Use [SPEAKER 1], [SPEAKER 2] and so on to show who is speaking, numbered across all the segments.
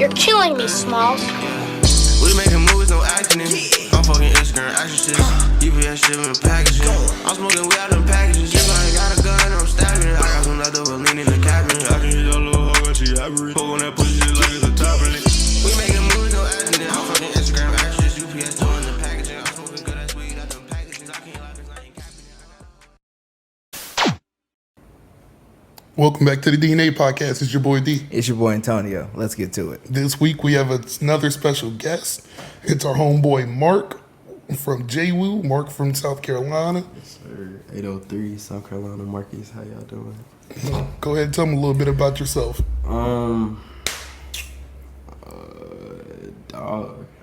[SPEAKER 1] You're killing me, Smalls.
[SPEAKER 2] We making movies, no acting in. I'm fucking Instagram action shit. UPS shipping packages. I'm smoking weed out them packages. If I ain't got a gun, I'm stabbing it. I got some leftover lean in the cabinet. I can hit your little hoe when she happy. Poke on that pussy shit like it's a top in it. We making movies, no acting in. I'm fucking Instagram action shit. UPS doing the packaging. I'm smoking good ass weed out them packages. I can't lie 'cause I ain't capping it.
[SPEAKER 3] Welcome back to the DNA Podcast. It's your boy D.
[SPEAKER 4] It's your boy Antonio. Let's get to it.
[SPEAKER 3] This week we have another special guest. It's our homeboy Mark from JWU. Mark from South Carolina.
[SPEAKER 5] Yes, sir. 803 South Carolina. Marquis, how y'all doing?
[SPEAKER 3] Go ahead and tell me a little bit about yourself.
[SPEAKER 5] Dog.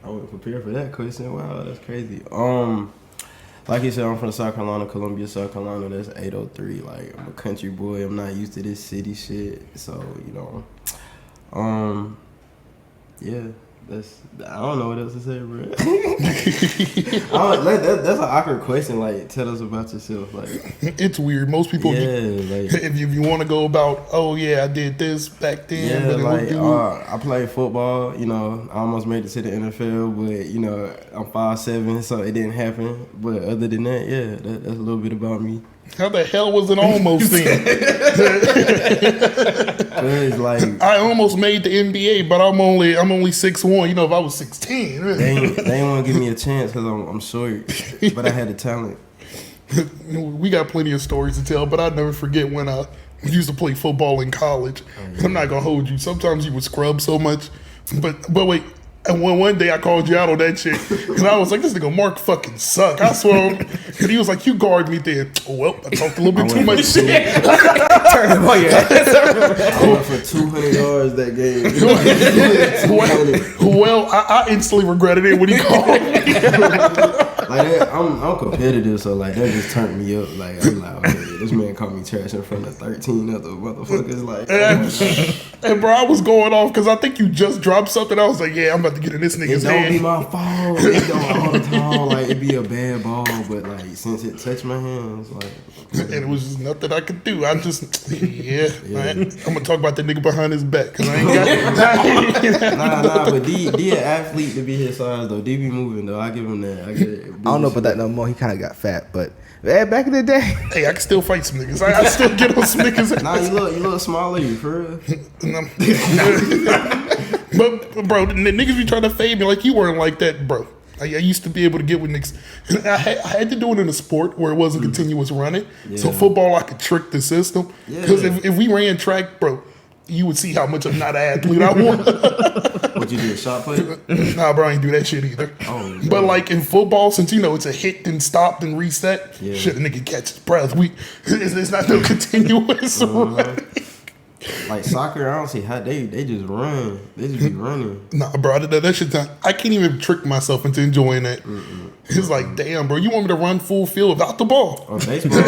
[SPEAKER 5] I wasn't prepared for that question. Wow, that's crazy. Like you said, I'm from South Carolina, Columbia, South Carolina. That's 803. Like, I'm a country boy. I'm not used to this city shit. So, you know, yeah, I don't know what else to say, bro. That's an awkward question. Like, tell us about yourself. Like,
[SPEAKER 3] It's weird. Most people, if you want to go about, oh yeah, I did this back then.
[SPEAKER 5] Yeah,
[SPEAKER 3] but
[SPEAKER 5] like I played football. You know, I almost made it to the NFL, but you know, I'm 5'7", so it didn't happen. But other than that, yeah, that's a little bit about me.
[SPEAKER 3] How the hell was it almost then?
[SPEAKER 5] Like,
[SPEAKER 3] I almost made the NBA, but I'm only 6'1". You know, if I was 16,
[SPEAKER 5] they ain't want to give me a chance because I'm short, but I had the talent.
[SPEAKER 3] We got plenty of stories to tell, but I'll never forget when I used to play football in college. I'm not gonna hold you. Sometimes you would scrub so much, but wait. And one day I called you out on that shit, and I was like, "This nigga Mark fucking suck." I swear. And he was like, "You guard me then." Oh, well, I talked a little bit too much shit.
[SPEAKER 4] Turn him on your ass.
[SPEAKER 5] I went for 200 yards that game.
[SPEAKER 3] Well, I instantly regretted it when he called me.
[SPEAKER 5] Like that, I'm competitive, so like that just turned me up. Like I'm like, okay, this man called me trash in front of 13 other motherfuckers. Like,
[SPEAKER 3] and bro, I was going off because I think you just dropped something. I was like, yeah, I'm about to get in this nigga's
[SPEAKER 5] it don't
[SPEAKER 3] head.
[SPEAKER 5] be my fault. It don't all the time. Like it be a bad ball, but like since it touched my hands, like,
[SPEAKER 3] and it was just nothing I could do. I just, man, I'm gonna talk about that nigga behind his back because I ain't got.
[SPEAKER 5] Nah, but D an athlete to be his size though. D be moving though. I give him that. I get it.
[SPEAKER 4] I don't know about that no more. He kind of got fat, but back in the day.
[SPEAKER 3] Hey, I can still fight some niggas. I still get on some niggas.
[SPEAKER 5] Nah, you look smaller, you for real.
[SPEAKER 3] But bro, the niggas be trying to fade me like you weren't like that, bro. I used to be able to get with niggas. I had to do it in a sport where it wasn't continuous running. Yeah. So football, I could trick the system. Because if we ran track, bro, you would see how much of not an athlete I was.
[SPEAKER 5] What you do, shot put?
[SPEAKER 3] Nah, bro, I ain't do that shit either.
[SPEAKER 5] Oh,
[SPEAKER 3] but like in football, since you know it's a hit, then stop, then reset, shit, a nigga catch his breath. It's not no continuous running.
[SPEAKER 5] Like soccer, I don't see how they just run. They just be running.
[SPEAKER 3] Nah, bro, that shit. I can't even trick myself into enjoying that. It's like, damn, bro, you want me to run full field without the ball?
[SPEAKER 5] Or baseball.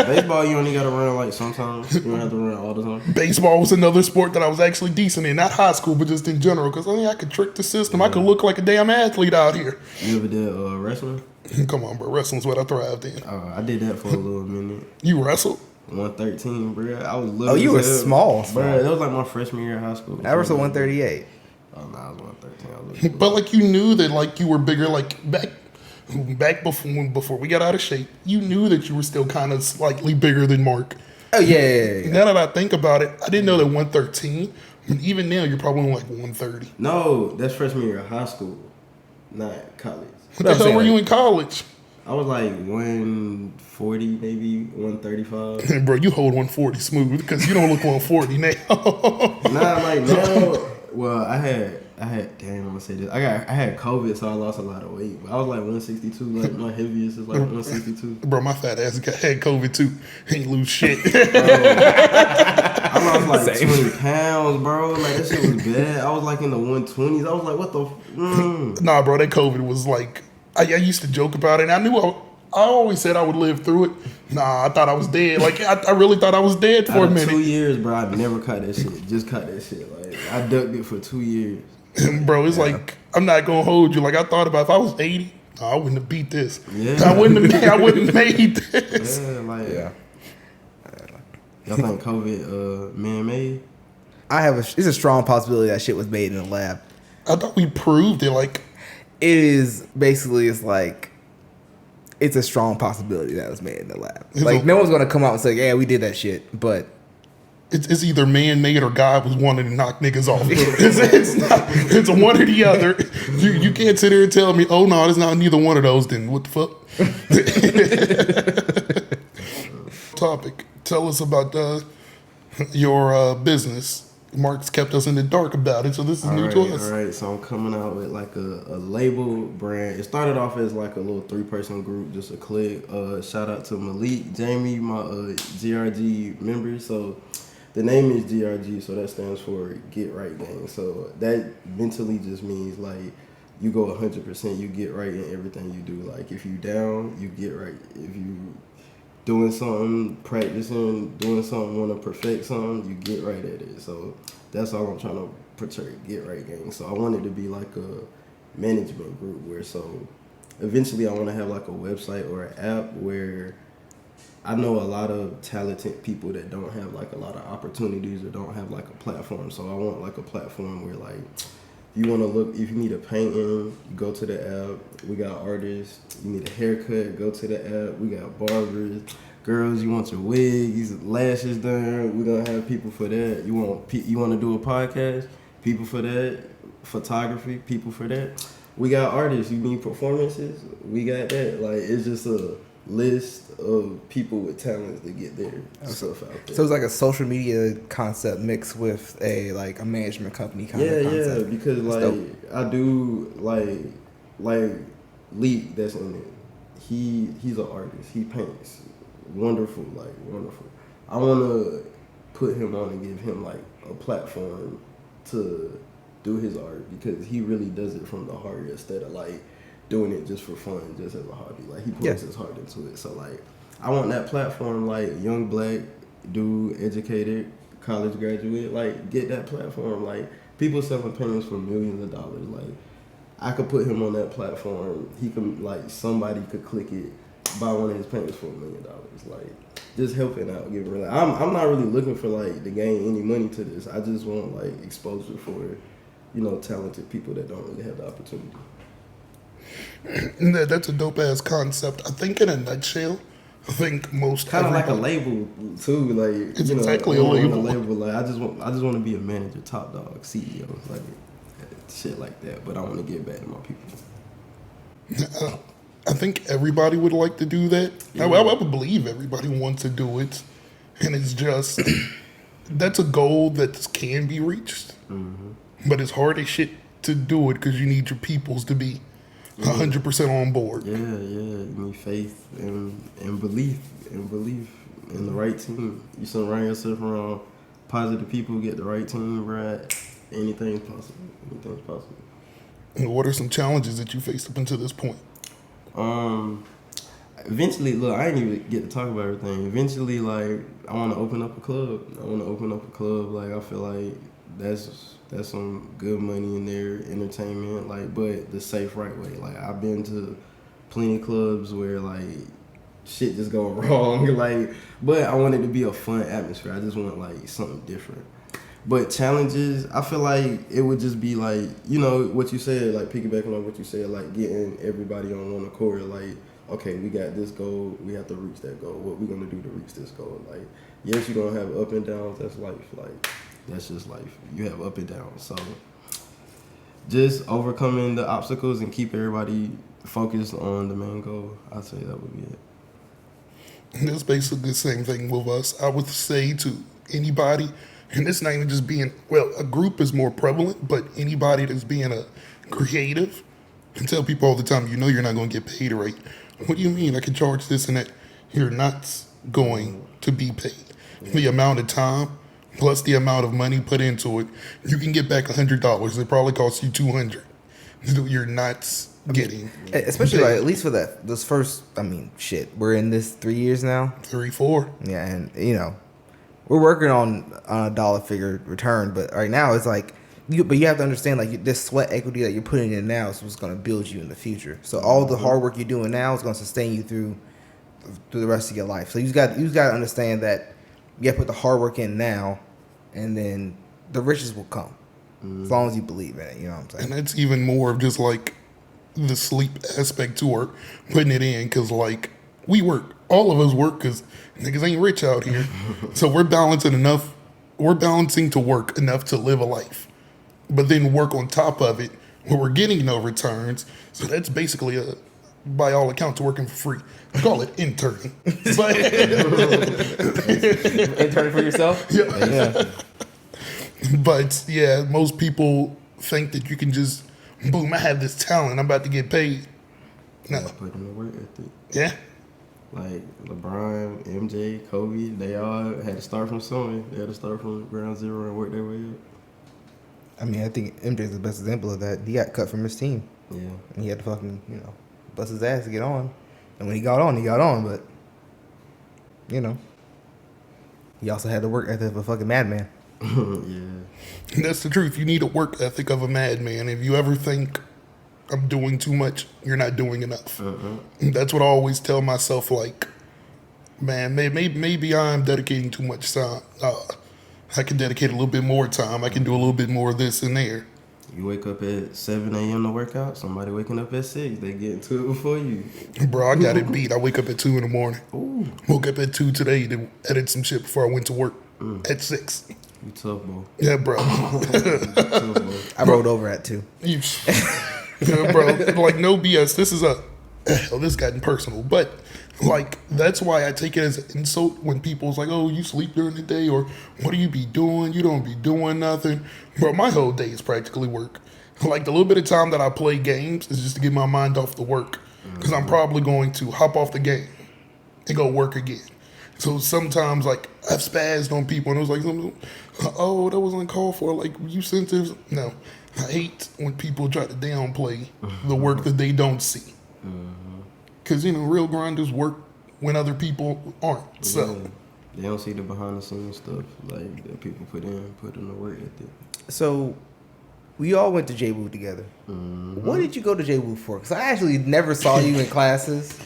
[SPEAKER 5] Baseball, you only got to run like sometimes. You don't have to run all the time.
[SPEAKER 3] Baseball was another sport that I was actually decent in, not high school, but just in general. Because I could trick the system. I could look like a damn athlete out here.
[SPEAKER 5] You ever did wrestling?
[SPEAKER 3] Come on, bro, wrestling's what I thrived in.
[SPEAKER 5] I did that for a little minute.
[SPEAKER 3] You wrestled?
[SPEAKER 5] 113, bro. I was little.
[SPEAKER 4] Oh, you were small.
[SPEAKER 5] Bro, that was like my freshman year of high school.
[SPEAKER 4] I wrestled 138.
[SPEAKER 5] Oh, no, I was 113.
[SPEAKER 3] But like you knew that like you were bigger, like back before we got out of shape, you knew that you were still kind of slightly bigger than Mark.
[SPEAKER 4] Oh yeah.
[SPEAKER 3] Now that I think about it, I didn't know that 113. And even now, you're probably like 130.
[SPEAKER 5] No, that's freshman year of high school, not college.
[SPEAKER 3] What the hell were you in college?
[SPEAKER 5] I was like 140, maybe 135.
[SPEAKER 3] Bro, you hold 140 smooth because you don't look 140 now.
[SPEAKER 5] Nah, like now. Well, I had. Damn, I'm gonna say this. I had COVID, so I lost a lot of weight. But I was like 162. Like my heaviest is like 162.
[SPEAKER 3] Bro, my fat ass had COVID too. Ain't lose shit.
[SPEAKER 5] I lost like 20 pounds, bro. Like that shit was bad. I was like in the 120s. I was like, what the?
[SPEAKER 3] Nah, bro, that COVID was like. I used to joke about it. And I knew I always said I would live through it. Nah, I thought I was dead. Like I really thought I was dead for a minute.
[SPEAKER 5] 2 years, bro. I never caught that shit. Just caught that shit. Like I ducked it for 2 years.
[SPEAKER 3] Bro, it's like I'm not gonna hold you. Like I thought about if I was 80, I wouldn't have beat this.
[SPEAKER 5] Yeah.
[SPEAKER 3] I wouldn't have made this.
[SPEAKER 5] Yeah, like y'all think COVID man-made?
[SPEAKER 4] It's a strong possibility that shit was made in a lab.
[SPEAKER 3] I thought we proved it. Like,
[SPEAKER 4] It is basically, it's like, it's a strong possibility that it was made in the lab. Like, no one's gonna come out and say, "Yeah, we did that shit," but
[SPEAKER 3] it's either man-made or God was wanting to knock niggas off. It's one or the other. You can't sit here and tell me, oh no, it's not neither one of those. Then what the fuck? Topic. Tell us about your business. Mark's kept us in the dark about it, so this is new to us.
[SPEAKER 5] All right, so I'm coming out with like a label brand. It started off as like a little 3-person group, just a clique. Shout out to Malik, Jamie, my GRG members. So the name is GRG, so that stands for Get Right Gang. So that mentally just means like you go 100%, you get right in everything you do. Like if you down, you get right. If you doing something, practicing, doing something, want to perfect something, you get right at it. So that's all I'm trying to portray, Get Right Gang. So I want it to be like a management group where so eventually I want to have like a website or an app where I know a lot of talented people that don't have like a lot of opportunities or don't have like a platform. So I want like a platform where like you want to look, if you need a painting, you go to the app. We got artists. You need a haircut, go to the app. We got barbers. Girls, you want your wigs, lashes done. We're going to have people for that. You want to do a podcast? People for that. Photography, people for that. We got artists. You need performances? We got that. Like, it's just a list of people with talents to get their stuff out there.
[SPEAKER 4] So it's like a social media concept mixed with a management company kind of concept.
[SPEAKER 5] Yeah, because I do like Lee that's in it. He's an artist. He paints. Wonderful. I want to put him on and give him like a platform to do his art because he really does it from the heart instead of like doing it just for fun, just as a hobby. Like he puts his heart into it. So like I want that platform, like young black dude, educated, college graduate, like get that platform. Like people selling paintings for millions of dollars. Like I could put him on that platform. He could somebody could click it, buy one of his paintings for $1 million. Like just helping out, giving really. I'm not really looking for to gain any money to this. I just want exposure for talented people that don't really have the opportunity.
[SPEAKER 3] That's a dope ass concept. I think in a nutshell, I think most
[SPEAKER 5] kind of like a label too.
[SPEAKER 3] It's exactly a label.
[SPEAKER 5] I just want to be a manager, top dog, CEO, shit like that. But I want to give back to my people.
[SPEAKER 3] I think everybody would like to do that. Yeah. I would believe everybody wants to do it, and it's just that's a goal that can be reached, but it's hard as shit to do it because you need your peoples to be 100% on board.
[SPEAKER 5] Yeah. You need faith and belief in the right team. You surround yourself around positive people, get the right team right. Anything's possible.
[SPEAKER 3] And what are some challenges that you faced up until this point?
[SPEAKER 5] Eventually, look, I didn't even get to talk about everything. Eventually, I want to open up a club. I feel like that's some good money in there, entertainment, but the safe right way. I've been to plenty of clubs where shit just go wrong. But I want it to be a fun atmosphere. I just want something different. But challenges, I feel like it would just be what you said, piggybacking on what you said, getting everybody on one accord. Okay, we got this goal, we have to reach that goal. What we gonna do to reach this goal? Yes, you're gonna have up and downs. That's life. That's just life. You have up and downs. So just overcoming the obstacles and keep everybody focused on the main goal. I'd say that would be it.
[SPEAKER 3] And that's basically the same thing with us. I would say to anybody, and it's not even just being, a group is more prevalent, but anybody that's being a creative, and tell people all the time, you're not going to get paid right. What do you mean? I can charge this and that. You're not going to be paid. The amount of time plus the amount of money put into it, you can get back $100. It probably costs you $200. You're not getting
[SPEAKER 4] especially
[SPEAKER 3] paid.
[SPEAKER 4] at least for those first. We're in this 3 years now.
[SPEAKER 3] 3, 4.
[SPEAKER 4] Yeah, and we're working on a dollar figure return, but right now it's but you have to understand this sweat equity that you're putting in now is what's going to build you in the future. So all the hard work you're doing now is going to sustain you through the rest of your life. So you got to understand that you got to put the hard work in now, and then the riches will come as long as you believe in it. You know what I'm saying?
[SPEAKER 3] And that's even more of just like the sleep aspect to work, putting it in, because like we work, all of us work because niggas ain't rich out here. So we're balancing to work enough to live a life, but then work on top of it where we're getting no returns. So that's basically by all accounts, working for free. I call it interning. But
[SPEAKER 4] Intern for yourself?
[SPEAKER 3] Yeah. But yeah, most people think that you can just, boom, I have this talent, I'm about to get paid. No.
[SPEAKER 5] Put in the work ethic.
[SPEAKER 3] Yeah.
[SPEAKER 5] Like LeBron, MJ, Kobe, they all had to start from somewhere. They had to start from ground zero and work their way up.
[SPEAKER 4] I mean, I think MJ's the best example of that. He got cut from his team.
[SPEAKER 5] Yeah.
[SPEAKER 4] And he had to fucking, bust his ass to get on. And when he got on, but, he also had the work ethic of a fucking madman.
[SPEAKER 5] Yeah.
[SPEAKER 3] That's the truth. You need a work ethic of a madman. If you ever think I'm doing too much, you're not doing enough. That's what I always tell myself, like, man, maybe I'm dedicating too much time. I can dedicate a little bit more time. I can do a little bit more of this and there.
[SPEAKER 5] You wake up at 7 a.m. to work out. Somebody waking up at 6. They getting to it before you.
[SPEAKER 3] Bro, I got it beat. I wake up at 2 in the morning.
[SPEAKER 5] Ooh.
[SPEAKER 3] Woke up at 2 today to edit some shit before I went to work at 6.
[SPEAKER 5] You tough, bro.
[SPEAKER 3] Yeah, bro.
[SPEAKER 5] Tough, bro.
[SPEAKER 4] I rolled over at 2.
[SPEAKER 3] Yeah, bro, like, no BS. This is this gotten personal, but like, that's why I take it as an insult when people's like, oh, you sleep during the day, or what do you be doing? You don't be doing nothing. Bro, my whole day is practically work. Like, the little bit of time that I play games is just to get my mind off the work, because I'm probably going to hop off the game and go work again. So sometimes, like, I've spazzed on people, and it was like, oh, that wasn't called for. Like, you sensitive? No. I hate when people try to downplay the work that they don't see. Because, real grinders work when other people aren't. So
[SPEAKER 5] Yeah. They don't see the behind the scenes stuff like that people put in the work ethic.
[SPEAKER 4] So, we all went to J-Woo together. What did you go to J-Woo for? Because I actually never saw you in classes.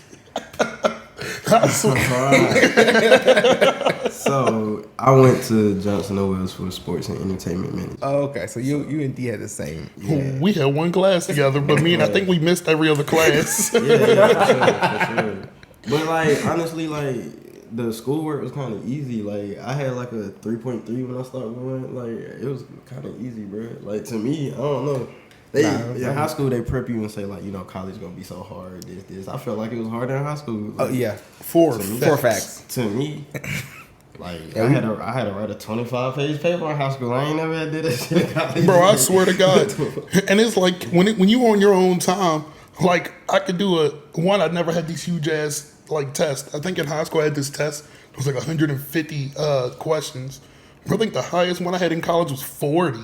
[SPEAKER 5] So I went to Johnson & Wales for sports and entertainment management.
[SPEAKER 4] Oh, okay. So you and D had the same.
[SPEAKER 3] we had one class together, but I think we missed every other class.
[SPEAKER 5] Yeah, for sure. But like, honestly, like, the schoolwork was kind of easy. Like, I had like a 3.3 when I started going. Like, it was kind of easy, bro. Like, to me, I don't know. In high school, they prep you and say, like, college gonna be so hard, this. I felt like it was harder in high school. Like,
[SPEAKER 4] Oh, yeah.
[SPEAKER 3] Four
[SPEAKER 4] facts.
[SPEAKER 5] To me, like, I had to write a 25-page paper in high school. I ain't never had to do that shit in college.
[SPEAKER 3] Bro, I swear to God. And it's like, when you on your own time, like, I could do I never had these huge ass, like, tests. I think in high school I had this test. It was like 150 questions. I think the highest one I had in college was 40.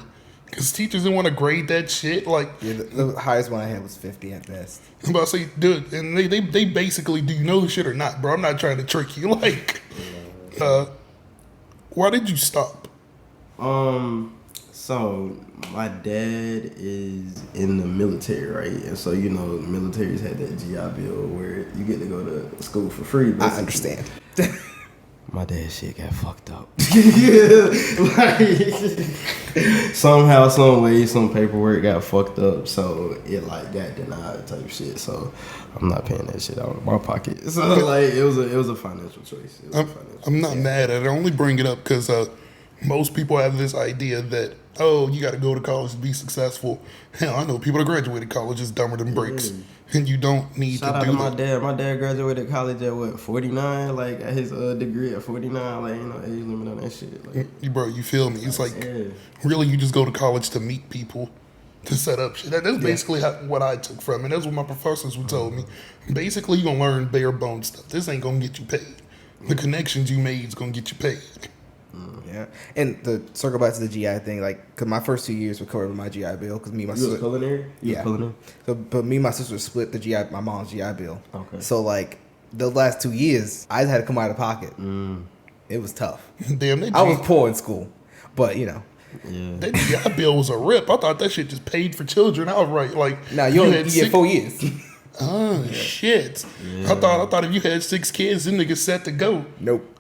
[SPEAKER 3] Because teachers didn't want to grade that shit. Like,
[SPEAKER 4] Yeah, the highest one I had was 50 at best.
[SPEAKER 3] I'm about to say, dude, and they basically, do you know the shit or not, bro? I'm not trying to trick you. Like, why did you stop?
[SPEAKER 5] So my dad is in the military, right? And so, the military's had that GI Bill where you get to go to school for free. Basically.
[SPEAKER 4] I understand.
[SPEAKER 5] My dad's shit got fucked up. Somehow, some way, some paperwork got fucked up, so it like got denied type shit. So I'm not paying that shit out of my pocket. So like, it was a financial choice.
[SPEAKER 3] I'm not mad at it. I only bring it up because most people have this idea that, oh, you got to go to college to be successful. Hell, I know people that graduated college is dumber than bricks. And you don't need
[SPEAKER 5] Shout
[SPEAKER 3] to
[SPEAKER 5] out
[SPEAKER 3] do
[SPEAKER 5] to my
[SPEAKER 3] that.
[SPEAKER 5] dad. My dad graduated college at 49? Like, at his degree at 49. Like, age limit on that shit. Like,
[SPEAKER 3] Bro, you feel me? It's like,
[SPEAKER 5] yeah.
[SPEAKER 3] really, you just go to college to meet people, to set up shit. That's basically what I took from it. That's what my professors would tell me. Basically, you're going to learn bare bones stuff. This ain't going to get you paid. The connections you made is going to get you paid.
[SPEAKER 4] Yeah. And to circle back to the GI thing, like, cause my first 2 years were covered with my GI Bill, cause me and my
[SPEAKER 5] You
[SPEAKER 4] sister.
[SPEAKER 5] was culinary?
[SPEAKER 4] Yeah.
[SPEAKER 5] Culinary?
[SPEAKER 4] So, but me and my sister split my mom's GI Bill.
[SPEAKER 5] Okay.
[SPEAKER 4] So like, the last 2 years, I just had to come out of pocket. It was tough.
[SPEAKER 3] Damn,
[SPEAKER 4] I was poor in school, but
[SPEAKER 5] Yeah.
[SPEAKER 3] that GI Bill was a rip. I thought that shit just paid for children outright. Like,
[SPEAKER 4] now you get 4 years.
[SPEAKER 3] Oh, shit.
[SPEAKER 5] Yeah.
[SPEAKER 3] I thought if you had 6 kids, them niggas set to go.
[SPEAKER 4] Nope.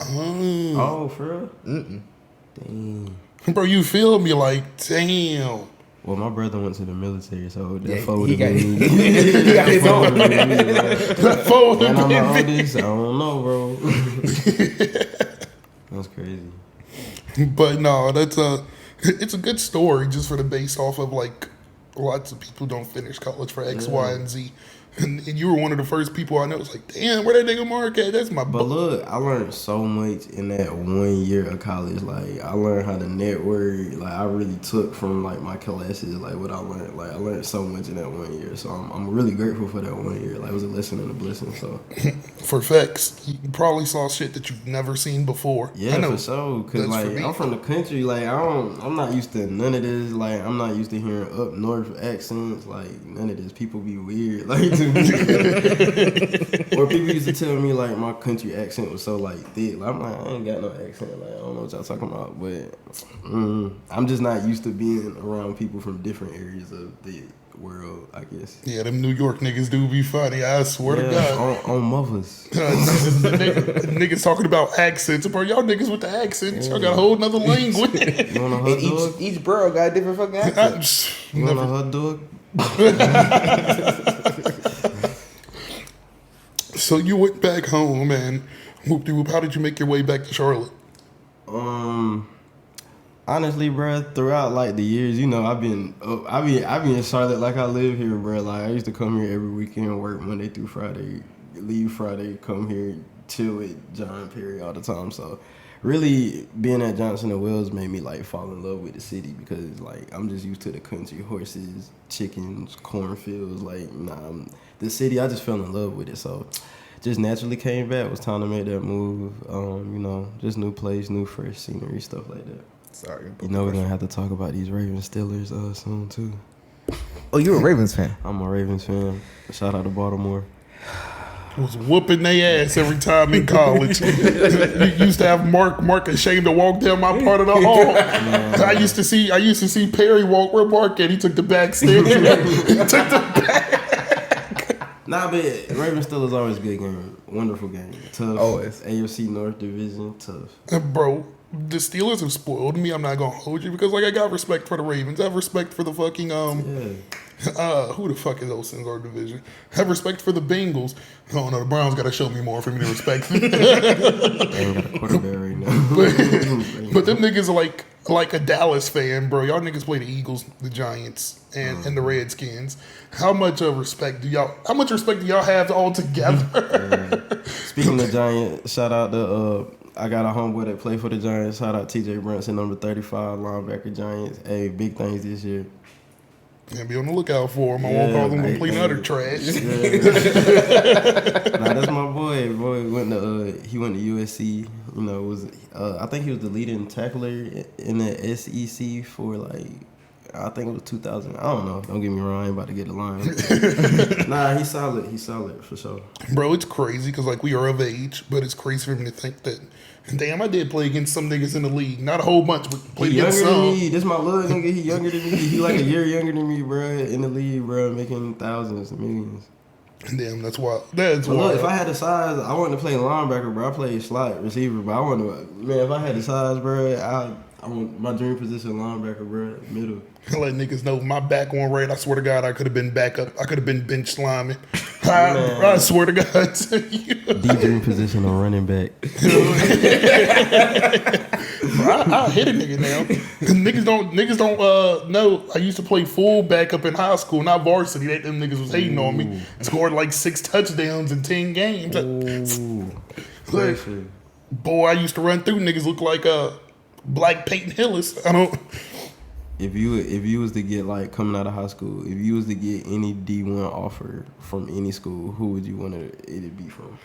[SPEAKER 3] Oh.
[SPEAKER 5] Oh, for real? Dang.
[SPEAKER 3] Bro, you feel me? Like, damn.
[SPEAKER 5] Well, my brother went to the military, so that
[SPEAKER 4] Yeah,
[SPEAKER 5] folded
[SPEAKER 4] he got-
[SPEAKER 5] me.
[SPEAKER 4] he got his own.
[SPEAKER 3] That folded
[SPEAKER 5] And I'm the
[SPEAKER 3] me.
[SPEAKER 5] oldest. I don't know, bro. That's crazy.
[SPEAKER 3] But no, it's a good story just for the base off of like lots of people don't finish college for X, Y, and Z. And you were one of the first people I know. It's like, damn, where that nigga Mark at? That's my
[SPEAKER 5] But look, I learned so much in that 1 year of college. Like, I learned how to network. Like, I really took from like my classes, like what I learned. Like, I learned so much in that 1 year. So I'm really grateful for that 1 year. Like, it was a lesson and a blessing. So
[SPEAKER 3] For facts, you probably saw shit that you've never seen before. I
[SPEAKER 5] yeah,
[SPEAKER 3] know.
[SPEAKER 5] for sure. Cause
[SPEAKER 3] That's
[SPEAKER 5] like
[SPEAKER 3] for me.
[SPEAKER 5] I'm from the country. Like I'm not used to none of this. Like I'm not used to hearing up north accents. Like none of this. People be weird. Like to me. Or people used to tell me like my country accent was so like thick. Like, I'm like, I ain't got no accent. Like I don't know what y'all talking about. But I'm just not used to being around people from different areas of the world, I guess.
[SPEAKER 3] Yeah, them New York niggas do be funny. I swear to God.
[SPEAKER 5] On mothers.
[SPEAKER 3] Niggas talking about accents. Bro, y'all niggas with the accents. Y'all got a whole nother language.
[SPEAKER 5] You want a hot
[SPEAKER 4] And
[SPEAKER 5] dog?
[SPEAKER 4] each borough got a different fucking accent.
[SPEAKER 5] You want a hot dog?
[SPEAKER 3] So you went back home, and whoop-de-whoop, how did you make your way back to Charlotte?
[SPEAKER 5] Honestly, bro, throughout like the years, you know, I be in Charlotte like I live here, bro. Like I used to come here every weekend, work Monday through Friday, leave Friday, come here, chill with John Perry all the time. So really being at Johnson and Wells made me like fall in love with the city because like I'm just used to the country, horses, chickens, cornfields. Like the city, I just fell in love with it. So just naturally came back. It was time to make that move. You know, just new place, new fresh scenery, stuff like that.
[SPEAKER 4] Sorry.
[SPEAKER 5] You know we're gonna have to talk about these Ravens Steelers soon too.
[SPEAKER 4] Oh, you're a Ravens fan.
[SPEAKER 5] I'm a Ravens fan. Shout out to Baltimore.
[SPEAKER 3] Was whooping their ass every time in college. You used to have Mark ashamed to walk down my part of the hall. I used to see Perry walk where Mark at. He took the back stairs. He took the back.
[SPEAKER 5] Nah, but Ravens Steelers always a good game. Wonderful game. Tough.
[SPEAKER 4] Always.
[SPEAKER 5] AFC North Division, tough.
[SPEAKER 3] Bro, the Steelers have spoiled me. I'm not gonna hold you because like I got respect for the Ravens. I have respect for the fucking who the fuck is those in our division? I have respect for the Bengals. Oh no, the Browns gotta show me more for me to respect them.
[SPEAKER 5] They ain't got a quarterback right now.
[SPEAKER 3] But them niggas are like a Dallas fan, bro. Y'all niggas play the Eagles, the Giants, and the Redskins. How much respect do y'all have all together?
[SPEAKER 5] Speaking of Giants, shout out to I got a homeboy that play for the Giants. Shout out TJ Brunson, number 35, linebacker Giants. Hey, big things this year.
[SPEAKER 3] Yeah, be on the lookout for him. I won't call them complete and utter trash.
[SPEAKER 5] Nah, that's my boy. Boy he went to USC. You know, was I think he was the leading tackler in the SEC for like I think it was 2000. I don't know. Don't get me wrong. I ain't about to get the line. Nah, he's solid. He's solid for sure.
[SPEAKER 3] Bro, it's crazy because like we are of age, but it's crazy for me to think that. Damn, I did play against some niggas in the league. Not a whole bunch, but played
[SPEAKER 5] He younger
[SPEAKER 3] against
[SPEAKER 5] than
[SPEAKER 3] some.
[SPEAKER 5] me. This my little nigga. He younger than me. He like a year younger than me, bro. In the league, bro, making thousands and millions.
[SPEAKER 3] Damn, that's why. That's
[SPEAKER 5] But
[SPEAKER 3] why.
[SPEAKER 5] look, if I had the size, I wanted to play linebacker, bro. I played slot receiver, but I wanted to, man, if I had the size, bro, I want my dream position linebacker, bro, middle.
[SPEAKER 3] I let niggas know my back on right. I swear to God, I could have been back up. I could have been bench slamming. I swear to God to you.
[SPEAKER 5] The dream position on running back.
[SPEAKER 3] I'll hit a nigga now. Niggas don't know. I used to play fullback up in high school, not varsity. Them niggas was hating on me. Scored like 6 touchdowns in 10 games. Like, boy, I used to run through niggas look like Black Peyton Hillis. I don't.
[SPEAKER 5] If you was to get like coming out of high school, if you was to get any D1 offer from any school, who would you want it to be from?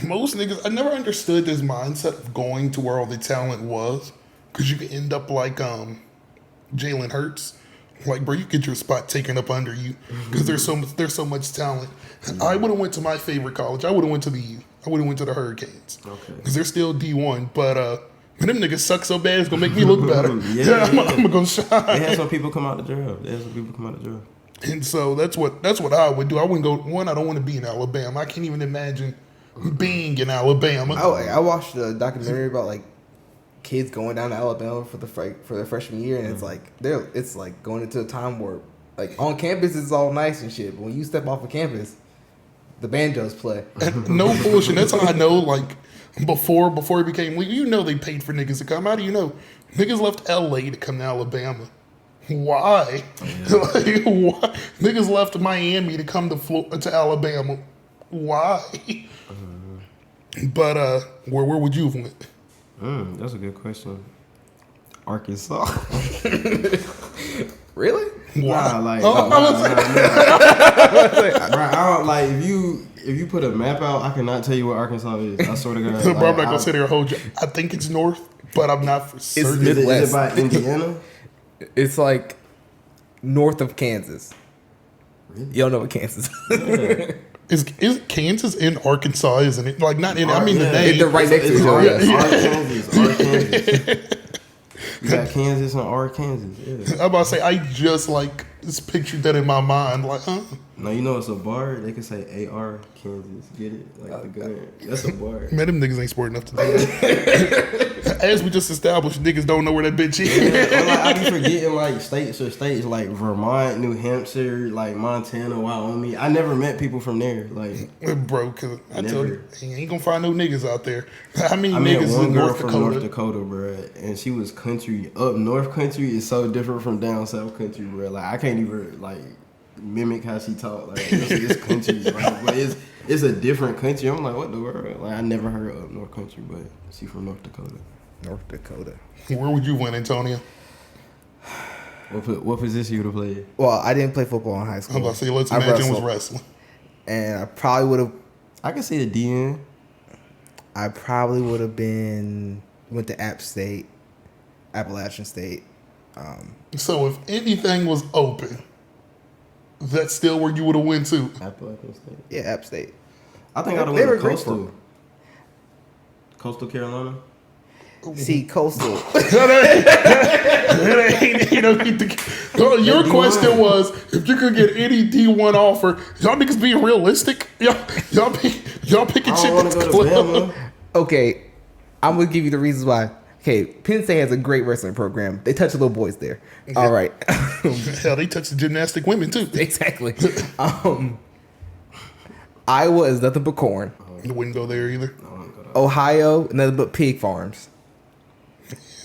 [SPEAKER 3] Most niggas, I never understood this mindset of going to where all the talent was, because you could end up like Jalen Hurts. Like, bro, you get your spot taken up under you because there's so much talent. I would have went to my favorite college. I would have went to the U. I would have went to the Hurricanes because they're still D1, but. Them niggas suck so bad, it's gonna make me look better. I'm gonna shine.
[SPEAKER 5] They had some people come out the draft.
[SPEAKER 3] And so that's what I would do. I wouldn't go. One, I don't want to be in Alabama. I can't even imagine being in Alabama.
[SPEAKER 4] I watched a documentary about like kids going down to Alabama for their freshman year, and it's like going into a time warp. Like on campus, it's all nice and shit, but when you step off of campus, the banjos play.
[SPEAKER 3] No bullshit. That's how I know. Like before it became legal, you know they paid for niggas to come. How do you know? Niggas left L.A. to come to Alabama. Why? Like, why? Niggas left Miami to come to Alabama. Why? But where would you have went?
[SPEAKER 5] That's a good question. Arkansas.
[SPEAKER 4] Really?
[SPEAKER 3] Why?
[SPEAKER 5] Nah, like,
[SPEAKER 3] Oh,
[SPEAKER 5] bro, I don't like if you put a map out, I cannot tell you what Arkansas is. I swear to God.
[SPEAKER 3] Bro,
[SPEAKER 5] Like,
[SPEAKER 3] I'm not gonna sit here and hold you. I think it's north, but I'm not for certain.
[SPEAKER 5] Is
[SPEAKER 4] Midwest.
[SPEAKER 5] it by Indiana?
[SPEAKER 4] It's like north of Kansas.
[SPEAKER 5] Really?
[SPEAKER 4] You don't know what Kansas is.
[SPEAKER 3] Is Kansas in Arkansas? Isn't it? Like not in. I mean the
[SPEAKER 5] Yeah.
[SPEAKER 3] name.
[SPEAKER 4] They're right next to each other.
[SPEAKER 5] It's Arkansas. You got Kansas and Arkansas. Yeah.
[SPEAKER 3] I'm about to say I just like just pictured that in my mind. Like, huh?
[SPEAKER 5] No, you know it's a bar. They can say AR Kansas. Get it? Like the gun. That's a bar.
[SPEAKER 3] Man, them niggas ain't smart enough to do that. As we just established, niggas don't know where that bitch is.
[SPEAKER 5] Yeah, or like, I be forgetting like states like Vermont, New Hampshire, like Montana, Wyoming. I never met people from there. Like,
[SPEAKER 3] Bro, cause I
[SPEAKER 5] Never.
[SPEAKER 3] told you, you ain't gonna find no niggas out there. How many
[SPEAKER 5] I met
[SPEAKER 3] niggas
[SPEAKER 5] one
[SPEAKER 3] in
[SPEAKER 5] girl
[SPEAKER 3] North
[SPEAKER 5] from
[SPEAKER 3] Dakota?
[SPEAKER 5] North Dakota, bro, and she was country. Up north country is so different from down south country, bro. Like I can't even like mimic how she talk. Like it's country, like, but it's a different country. I'm like, what the world? Like I never heard of up north country, but she from North Dakota.
[SPEAKER 4] North Dakota.
[SPEAKER 3] Where would you win, Antonio?
[SPEAKER 5] What position you would have played?
[SPEAKER 4] Well, I didn't play football in high school.
[SPEAKER 3] I'm about to say, let's
[SPEAKER 4] I
[SPEAKER 3] imagine it was
[SPEAKER 4] wrestled.
[SPEAKER 3] wrestling.
[SPEAKER 4] And I probably would have.
[SPEAKER 5] I can see the DN.
[SPEAKER 4] I probably would have went to App State, Appalachian State.
[SPEAKER 3] So if anything was open, that's still where you would have went to.
[SPEAKER 5] Appalachian State.
[SPEAKER 4] Yeah, App State.
[SPEAKER 5] I think I'd have
[SPEAKER 4] They
[SPEAKER 5] went
[SPEAKER 4] were
[SPEAKER 5] to
[SPEAKER 4] great
[SPEAKER 5] Coastal. Coastal Carolina.
[SPEAKER 4] See, Coastal.
[SPEAKER 3] Your question was if you could get any D1 offer. Y'all niggas being realistic? Y'all picking
[SPEAKER 5] I
[SPEAKER 3] shit
[SPEAKER 5] don't want
[SPEAKER 3] that's
[SPEAKER 5] to go to
[SPEAKER 3] close.
[SPEAKER 5] Bama.
[SPEAKER 4] Okay, I'm gonna give you the reasons why. Okay, Penn State has a great wrestling program. They touch little boys there. All right.
[SPEAKER 3] Hell, they touch the gymnastic women too.
[SPEAKER 4] Exactly. Iowa is nothing but corn.
[SPEAKER 3] I wouldn't go there either.
[SPEAKER 4] Ohio, nothing but pig farms.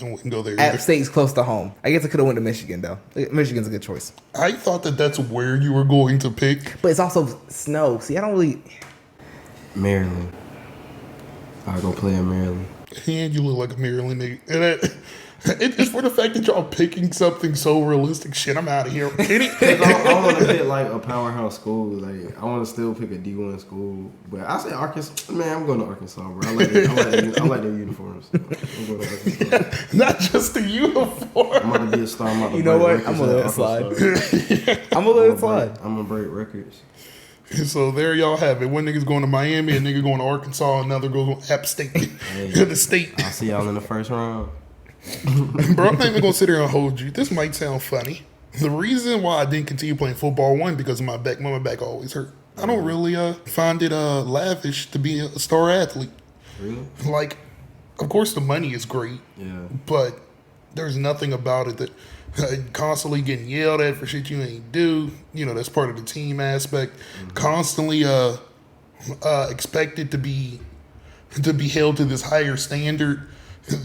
[SPEAKER 3] I wouldn't go there
[SPEAKER 4] App
[SPEAKER 3] either.
[SPEAKER 4] State's close to home. I guess I could have went to Michigan though. Michigan's a good choice,
[SPEAKER 3] I thought that's where you were going to pick.
[SPEAKER 4] but it's also snow. See, I don't really.
[SPEAKER 5] Maryland. I go play in Maryland.
[SPEAKER 3] And you look like a Maryland nigga. And it's for the fact that y'all picking something so realistic. Shit, I'm out of here.
[SPEAKER 5] I want to pick like a powerhouse school. Like I want to still pick a D1 school, but I say Arkansas. Man, I'm going to Arkansas, bro. I like their uniforms. I'm going to Arkansas.
[SPEAKER 3] Not just the uniform.
[SPEAKER 5] I'm about to be a star. I'm about to
[SPEAKER 4] You know
[SPEAKER 5] break
[SPEAKER 4] what? I'm
[SPEAKER 5] records
[SPEAKER 4] gonna let
[SPEAKER 5] at
[SPEAKER 4] it
[SPEAKER 5] Arkansas.
[SPEAKER 4] I'm gonna let it slide.
[SPEAKER 5] I'm gonna break records.
[SPEAKER 3] So there y'all have it. One nigga's going to Miami, a nigga going to Arkansas, another goes to App State. The state.
[SPEAKER 5] I'll see y'all in the first round.
[SPEAKER 3] Bro, I'm not even gonna sit here and hold you. This might sound funny. The reason why I didn't continue playing football, one, because of my back. My back always hurt. I don't really find it lavish to be a star athlete.
[SPEAKER 5] Really?
[SPEAKER 3] Like, of course the money is great,
[SPEAKER 5] Yeah.
[SPEAKER 3] but there's nothing about it that constantly getting yelled at for shit you ain't do. You know, that's part of the team aspect. Constantly expected to be held to this higher standard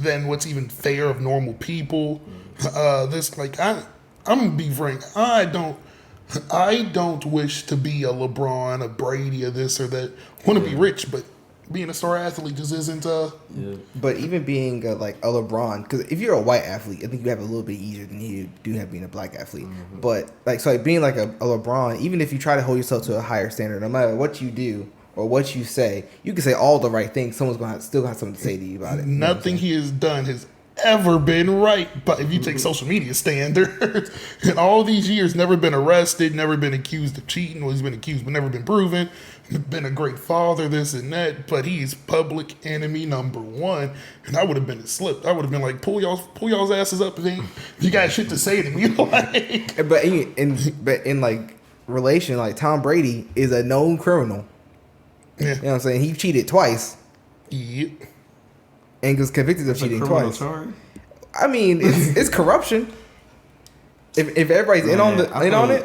[SPEAKER 3] than what's even fair of normal people. This like I'm gonna be frank. I don't wish to be a LeBron, a Brady, or this or that. Want to be rich, but being a star athlete just isn't.
[SPEAKER 5] Yeah.
[SPEAKER 4] But even being like a LeBron, because if you're a white athlete, I think you have it a little bit easier than you do have being a black athlete. But being like a LeBron, even if you try to hold yourself to a higher standard, no matter what you do or what you say, you can say all the right things. Someone's gonna still have something to say to you about it. You know what I'm
[SPEAKER 3] Nothing
[SPEAKER 4] saying?
[SPEAKER 3] he has done has ever been right. But if you take social media standards, in all these years, never been arrested, never been accused of cheating. Well, he's been accused, but never been proven. Been a great father, this and that. But he's public enemy number one. And I would have been a slip. I would have been like, pull y'all's asses up if you got shit to say to me. Like,
[SPEAKER 4] But in like relation, like Tom Brady is a known criminal.
[SPEAKER 3] yeah.
[SPEAKER 4] You know what I'm saying? He cheated twice.
[SPEAKER 3] Yep.
[SPEAKER 4] and was convicted of cheating twice.
[SPEAKER 5] Charge?
[SPEAKER 4] I mean, it's corruption. If everybody's in on it,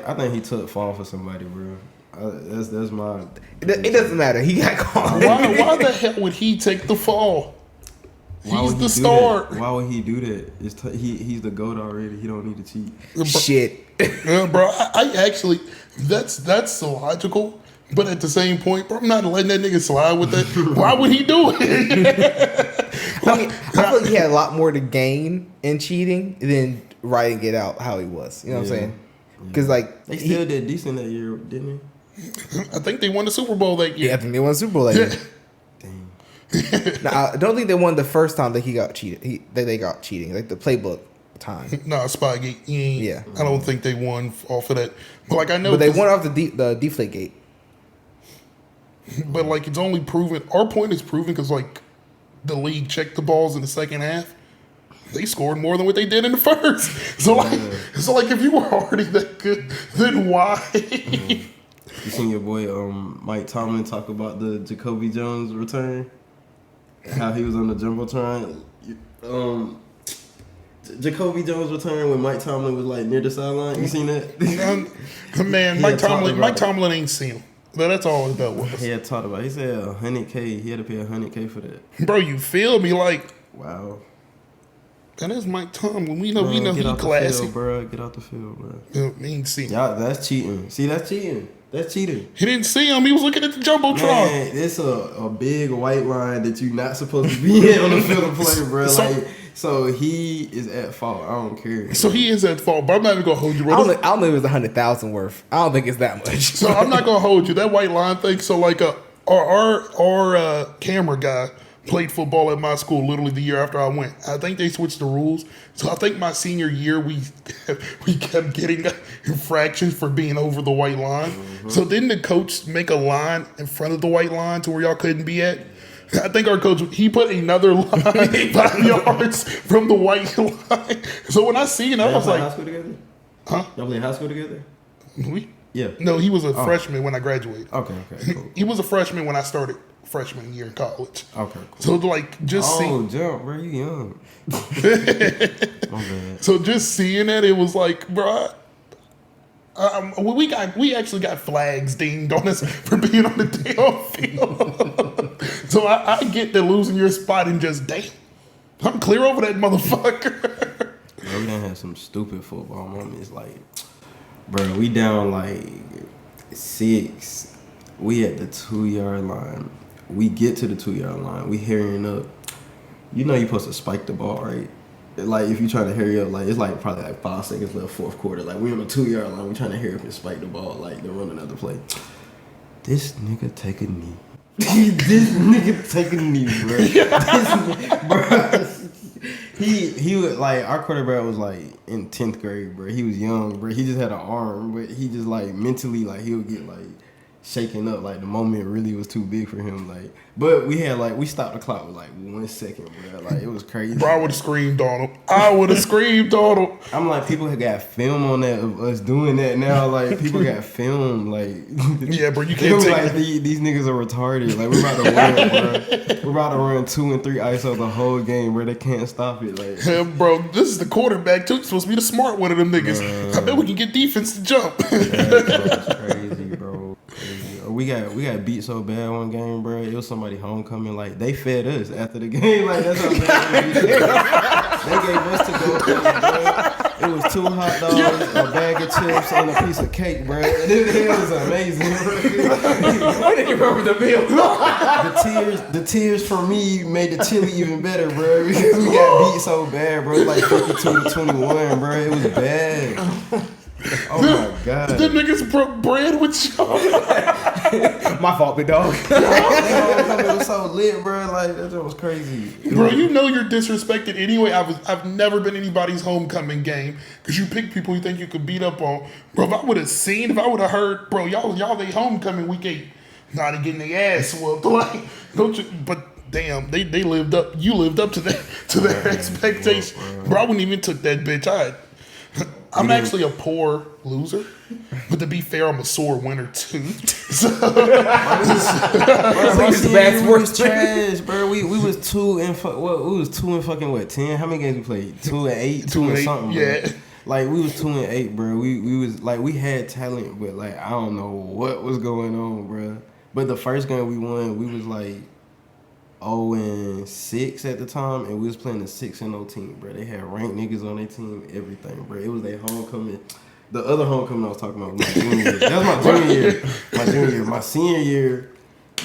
[SPEAKER 5] I think he took fall for somebody, bro. That's my.
[SPEAKER 4] It doesn't matter. He got caught.
[SPEAKER 3] Why the hell would he take the fall? He's the star.
[SPEAKER 5] Why would he do that? He's the GOAT already. He don't need to cheat.
[SPEAKER 4] Shit.
[SPEAKER 3] Yeah, bro. I actually, that's illogical. But at the same point, bro, I'm not letting that nigga slide with that. Why would he do it?
[SPEAKER 4] I mean, I feel like he had a lot more to gain in cheating than writing it out how he was. You know what I'm saying? Because like
[SPEAKER 5] they still did decent that year, didn't
[SPEAKER 3] I think they won the Super Bowl that year.
[SPEAKER 4] yeah, I think they won the Super Bowl that year. Now, I don't think they won the first time that he got cheated. They got cheating, like the playbook time.
[SPEAKER 3] Nah, Spygate.
[SPEAKER 4] Yeah.
[SPEAKER 3] I don't think they won off of that. But like I know,
[SPEAKER 4] But they won off the deflate gate.
[SPEAKER 3] But like it's only proven. Our point is proven because like the league checked the balls in the second half. They scored more than what they did in the first. So like if you were already that good, then why?
[SPEAKER 5] You seen your boy Mike Tomlin talk about the Jacoby Jones return? How he was on the jumbotron. Jacoby Jones return when Mike Tomlin was like near the sideline. You seen that?
[SPEAKER 3] Man, Mike Tomlin ain't seen him. But that's all that was.
[SPEAKER 5] He had talked about it. He said $100K. He had to pay $100K for that.
[SPEAKER 3] Bro, you feel me? Like,
[SPEAKER 5] wow.
[SPEAKER 3] And that's Mike Tomlin. We know
[SPEAKER 5] Get
[SPEAKER 3] he
[SPEAKER 5] out
[SPEAKER 3] classy.
[SPEAKER 5] the field, bro. Get out the field, bro.
[SPEAKER 3] He ain't seen him.
[SPEAKER 5] Y'all, that's cheating. See, that's cheating. That's cheating.
[SPEAKER 3] He didn't see him. He was looking at the jumbotron.
[SPEAKER 5] Man, it's a big white line that you're not supposed to be in on the field of play, bro. So he is at fault. I don't care.
[SPEAKER 3] So he is at fault, but I'm not even gonna hold you.
[SPEAKER 4] I don't know if it's 100,000 worth. I don't think it's that much.
[SPEAKER 3] So I'm not gonna hold you. That white line thing. So like our camera guy played football at my school literally the year after I went. I think they switched the rules. So I think my senior year we kept getting infractions for being over the white line. Mm-hmm. So didn't the coach make a line in front of the white line to where y'all couldn't be at? I think our coach, he put another line 5 yards from the white line. So when I seen it, I was like,
[SPEAKER 5] high school together?
[SPEAKER 3] Huh?
[SPEAKER 5] Y'all play high school together? Yeah.
[SPEAKER 3] No, he was a freshman when I graduated.
[SPEAKER 5] Okay, cool.
[SPEAKER 3] He was a freshman when I started freshman year in college.
[SPEAKER 5] Okay, cool.
[SPEAKER 3] So like just
[SPEAKER 5] jump, bro, you young. My bad.
[SPEAKER 3] So just seeing it was like, bro, we actually got flags dinged on us for being on the damn field. So I get that losing your spot and just damn, I'm clear over that motherfucker.
[SPEAKER 5] Bro, we done had some stupid football moments. Like, bro, we down like 6. We at the 2-yard line. We get to the 2-yard line. We hurrying up. You know you're supposed to spike the ball, right? Like, if you're trying to hurry up, like, it's like probably like 5 seconds left, fourth quarter. Like, we on the 2-yard line. We trying to hurry up and spike the ball, like, to run another play. This nigga take a knee. This nigga take a knee, bro. He was like, our quarterback was like in 10th grade, bro. He was young, bro. He just had an arm, but he just like mentally, like, he would get like shaking up, like the moment really was too big for him, like. But we stopped the clock with like 1 second, bro. Like, it was crazy.
[SPEAKER 3] Bro, I would have screamed on him.
[SPEAKER 5] I'm like, people have got film on that of us doing that now. Like, people got film, like.
[SPEAKER 3] Yeah, bro, you can't take
[SPEAKER 5] like these niggas are retarded. Like, we're about to run, bro. We're about to run 2 and 3 ISO the whole game, bro. They can't stop it, like.
[SPEAKER 3] Yeah, bro, this is the quarterback too. You're supposed to be the smart one of them niggas. I bet we can get defense to jump.
[SPEAKER 5] That's crazy, bro. We got beat so bad one game, bro. It was somebody homecoming. Like, they fed us after the game. Like, that's how bad we beat us. They gave us to go, bro. It was 2 hot dogs, a bag of chips, and a piece of cake, bro. It was amazing, bro.
[SPEAKER 4] Why did you remember the meal?
[SPEAKER 5] The tears from me made the chili even better, bro. Because we got beat so bad, bro. Like 52-21, bro. It was bad. Oh my god.
[SPEAKER 3] The niggas broke bread with y'all.
[SPEAKER 4] My fault, big dog.
[SPEAKER 5] It was so lit, bro. Like, that was crazy.
[SPEAKER 3] Bro, you know you're disrespected anyway. I've never been anybody's homecoming game because you pick people you think you could beat up on. Bro, if I would have heard, bro, y'all they homecoming week 8. Nah, they getting their ass whooped. Like, don't you? But damn, they lived up. You lived up to their expectation. Bro, I wouldn't even took that bitch. I'm actually a poor loser, but to be fair, I'm a sore winner too. So,
[SPEAKER 5] we was trash, bro. We was 2 and we was 2 and fucking what 10? How many games we played? 2 and 8, 2 and something.
[SPEAKER 3] Yeah.
[SPEAKER 5] Bro. Like we was 2 and 8, bro. We was like we had talent, but like I don't know what was going on, bro. But the first game we won, we was like 0-6 at the time, and we was playing a 6-0 team, bro. They had ranked niggas on their team, everything, bro. It was their homecoming. The other homecoming I was talking about was my junior year. That was my junior year. My junior year. My senior year,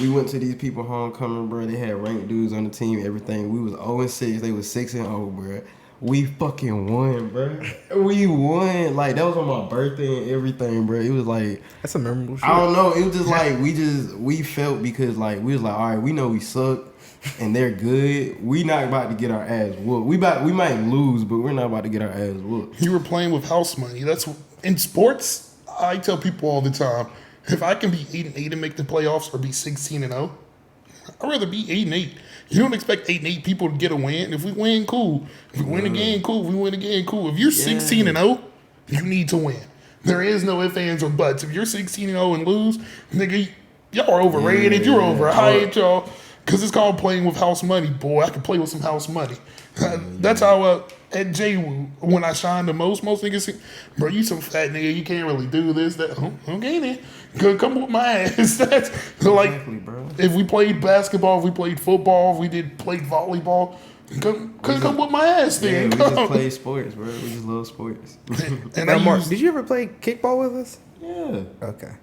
[SPEAKER 5] we went to these people homecoming, bro. They had ranked dudes on the team, everything. We was 0-6. They was 6-0, bro. We fucking won, bro. We won. Like, that was on my birthday and everything, bro. It was like...
[SPEAKER 4] That's a memorable shit.
[SPEAKER 5] I don't know. It was just like, we felt because, like, we was like, all right, we know we suck and they're good. We not about to get our ass whooped. We might lose, but we're not about to get our ass whooped.
[SPEAKER 3] You were playing with house money. That's in sports. I tell people all the time, if I can be 8-8 and make the playoffs, or be 16-0, I'd rather be 8-8. You don't expect 8-8 people to get a win. If we win, cool. If we win again, cool. If we win again, cool. If you're 16-0, you need to win. There is no ifs, ands, or buts. If you're 16-0 and lose, nigga, y'all are overrated. You're overhyped, y'all. Because it's called playing with house money, boy. I can play with some house money. That's how at J-Woo, when I shine the most niggas say, bro, you some fat nigga. You can't really do this, that. Okay, then. Come with my ass. That's like,
[SPEAKER 5] Exactly, bro.
[SPEAKER 3] if we played basketball, if we played football, if we played volleyball, come with my ass
[SPEAKER 5] Yeah,
[SPEAKER 3] then.
[SPEAKER 5] we just play sports, bro. We just love sports.
[SPEAKER 3] And
[SPEAKER 4] Now,
[SPEAKER 3] I
[SPEAKER 4] Mark,
[SPEAKER 3] use,
[SPEAKER 4] did you ever play kickball with us?
[SPEAKER 5] Yeah.
[SPEAKER 4] Okay.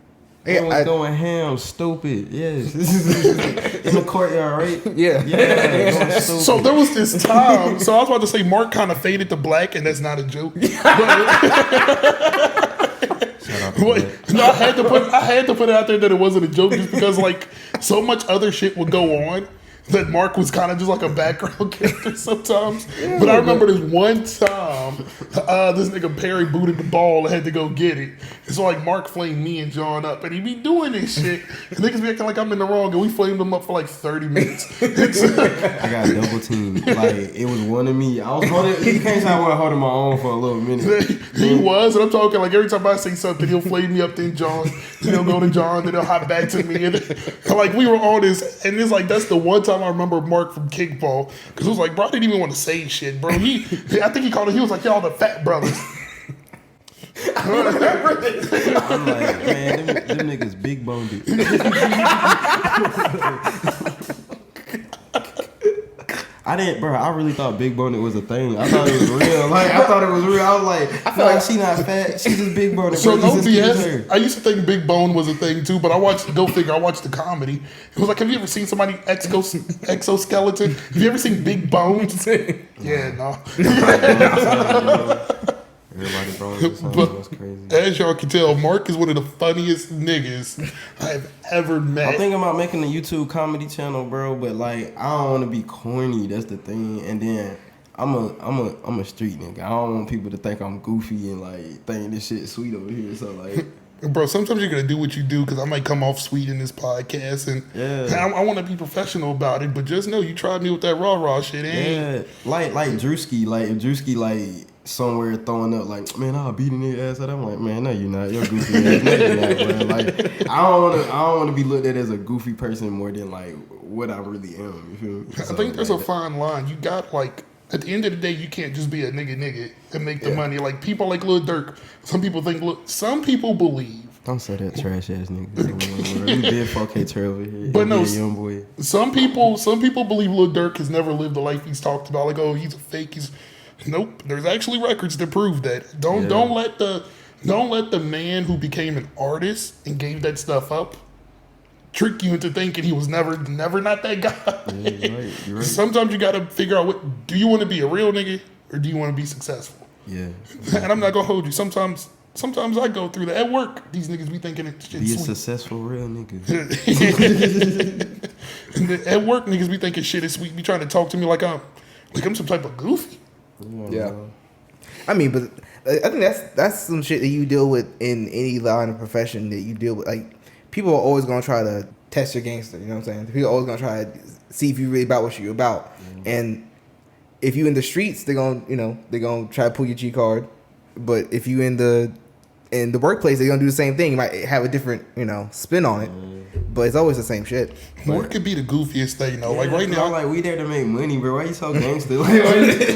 [SPEAKER 5] Yeah, was
[SPEAKER 4] I-
[SPEAKER 5] going ham, stupid. Yes. In the courtyard, right?
[SPEAKER 4] Yeah.
[SPEAKER 5] Yeah. Going stupid.
[SPEAKER 3] so there was this time. So I was about to say Mark kind of faded to black, and that's not a joke.
[SPEAKER 5] Shout out to
[SPEAKER 3] Wait,
[SPEAKER 5] Black.
[SPEAKER 3] no, I had to put it out there that it wasn't a joke, just because like so much other shit would go on that Mark was kind of just like a background character sometimes. But I remember this one time, this nigga Perry booted the ball and had to go get it. And so like Mark flamed me and John up, and he be doing this shit. And niggas be acting like I'm in the wrong, and we flamed him up for like 30 minutes.
[SPEAKER 5] I got double teamed. Like, it was one of me. I was holding, you can't say I wasn't holding my own for a little minute.
[SPEAKER 3] He was, and I'm talking like every time I say something, he'll flame me up, then John, then he'll go to John, then he'll hop back to me, and like we were on this, and it's like that's the one time I remember Mark from kickball, because it was like, bro, I didn't even want to say shit, bro. I think he called it. He was like, y'all the fat brothers.
[SPEAKER 5] I'm like, man, them niggas big boned it. I didn't, bro. I really thought big boned was a thing. I thought it was real. Like, I thought it was real. I was like, I feel like she not fat. She's just big boned.
[SPEAKER 3] So no BS. I used to think big bone was a thing too, but I watched the comedy. It was like, have you ever seen somebody exoskeleton? Have you ever seen big bones? Yeah, no.
[SPEAKER 5] Everybody brought it.
[SPEAKER 3] But
[SPEAKER 5] That's crazy.
[SPEAKER 3] as y'all can tell, Mark is one of the funniest niggas I've ever met.
[SPEAKER 5] I'm thinking about making a YouTube comedy channel, bro. But like, I don't want to be corny. That's the thing. And then I'm a street nigga. I don't want people to think I'm goofy and like think this shit sweet over here. So like,
[SPEAKER 3] Bro, sometimes you're gonna do what you do, because I might come off sweet in this podcast, and I want to be professional about it. But just know you tried me with that rah shit.
[SPEAKER 5] yeah, like Drewski, like if Drewski like somewhere throwing up like, man, I'll beat their ass out. I'm like, man, no, you're not. You're goofy ass. No, you're not, bro. Like, I don't want to be looked at as a goofy person more than like what I really am. You feel me?
[SPEAKER 3] I think there's a fine line. You got like, at the end of the day, you can't just be a nigga and make the money. Like people like Lil Durk. Some people believe.
[SPEAKER 5] Don't say that trash ass nigga. We did 4K trail over here.
[SPEAKER 3] But no,
[SPEAKER 5] young boy.
[SPEAKER 3] Some people believe Lil Durk has never lived the life he's talked about. Like, oh, he's a fake. Nope. There's actually records that prove that. Don't let the man who became an artist and gave that stuff up trick you into thinking he was never not that guy.
[SPEAKER 5] Yeah, you're right.
[SPEAKER 3] Sometimes you gotta figure out, what do you want to be, a real nigga, or do you want to be successful?
[SPEAKER 5] Yeah.
[SPEAKER 3] And I'm not gonna hold you. Sometimes I go through that at work. These niggas be thinking it's shit
[SPEAKER 5] Be a
[SPEAKER 3] sweet.
[SPEAKER 5] successful real nigga.
[SPEAKER 3] And at work, niggas be thinking shit is sweet. Be trying to talk to me like I'm some type of goofy.
[SPEAKER 4] Yeah. I mean, but I think that's some shit that you deal with in any line of profession that you deal with. Like, people are always gonna try to test your gangster. You know what I'm saying? People are always gonna try to see if you really about what you're about. Mm-hmm. And if you in the streets, they're gonna try to pull your G card. But if you in the workplace, they're gonna do the same thing. You might have a different, spin on it, but it's always the same shit.
[SPEAKER 3] Work could be the goofiest thing, though. Like right now,
[SPEAKER 5] like we there to make money, bro. Why you so gangster? Like,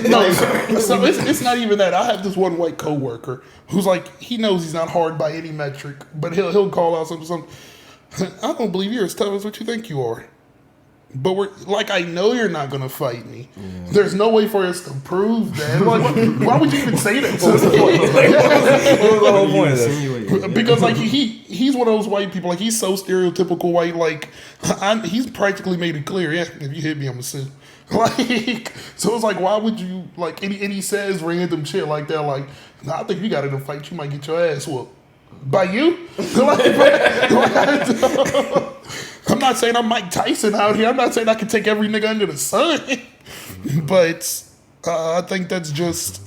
[SPEAKER 3] no, so it's not even that. I have this one white coworker who's like, he knows he's not hard by any metric, but he'll call out something. I don't believe you're as tough as what you think you are. But we're like, I know you're not gonna fight me. Yeah. There's no way for us to prove that. Like, why would you even say that? What was the whole point of this? Because like he's one of those white people. Like he's so stereotypical white. Like he's practically made it clear. Yeah, if you hit me, I'm gonna sue. Like, so it's like, why would you like? And he says random shit like that. Like, nah, I think you got in a fight, you might get your ass whooped by you. I'm not saying I'm Mike Tyson out here. I'm not saying I can take every nigga under the sun. But I think that's just...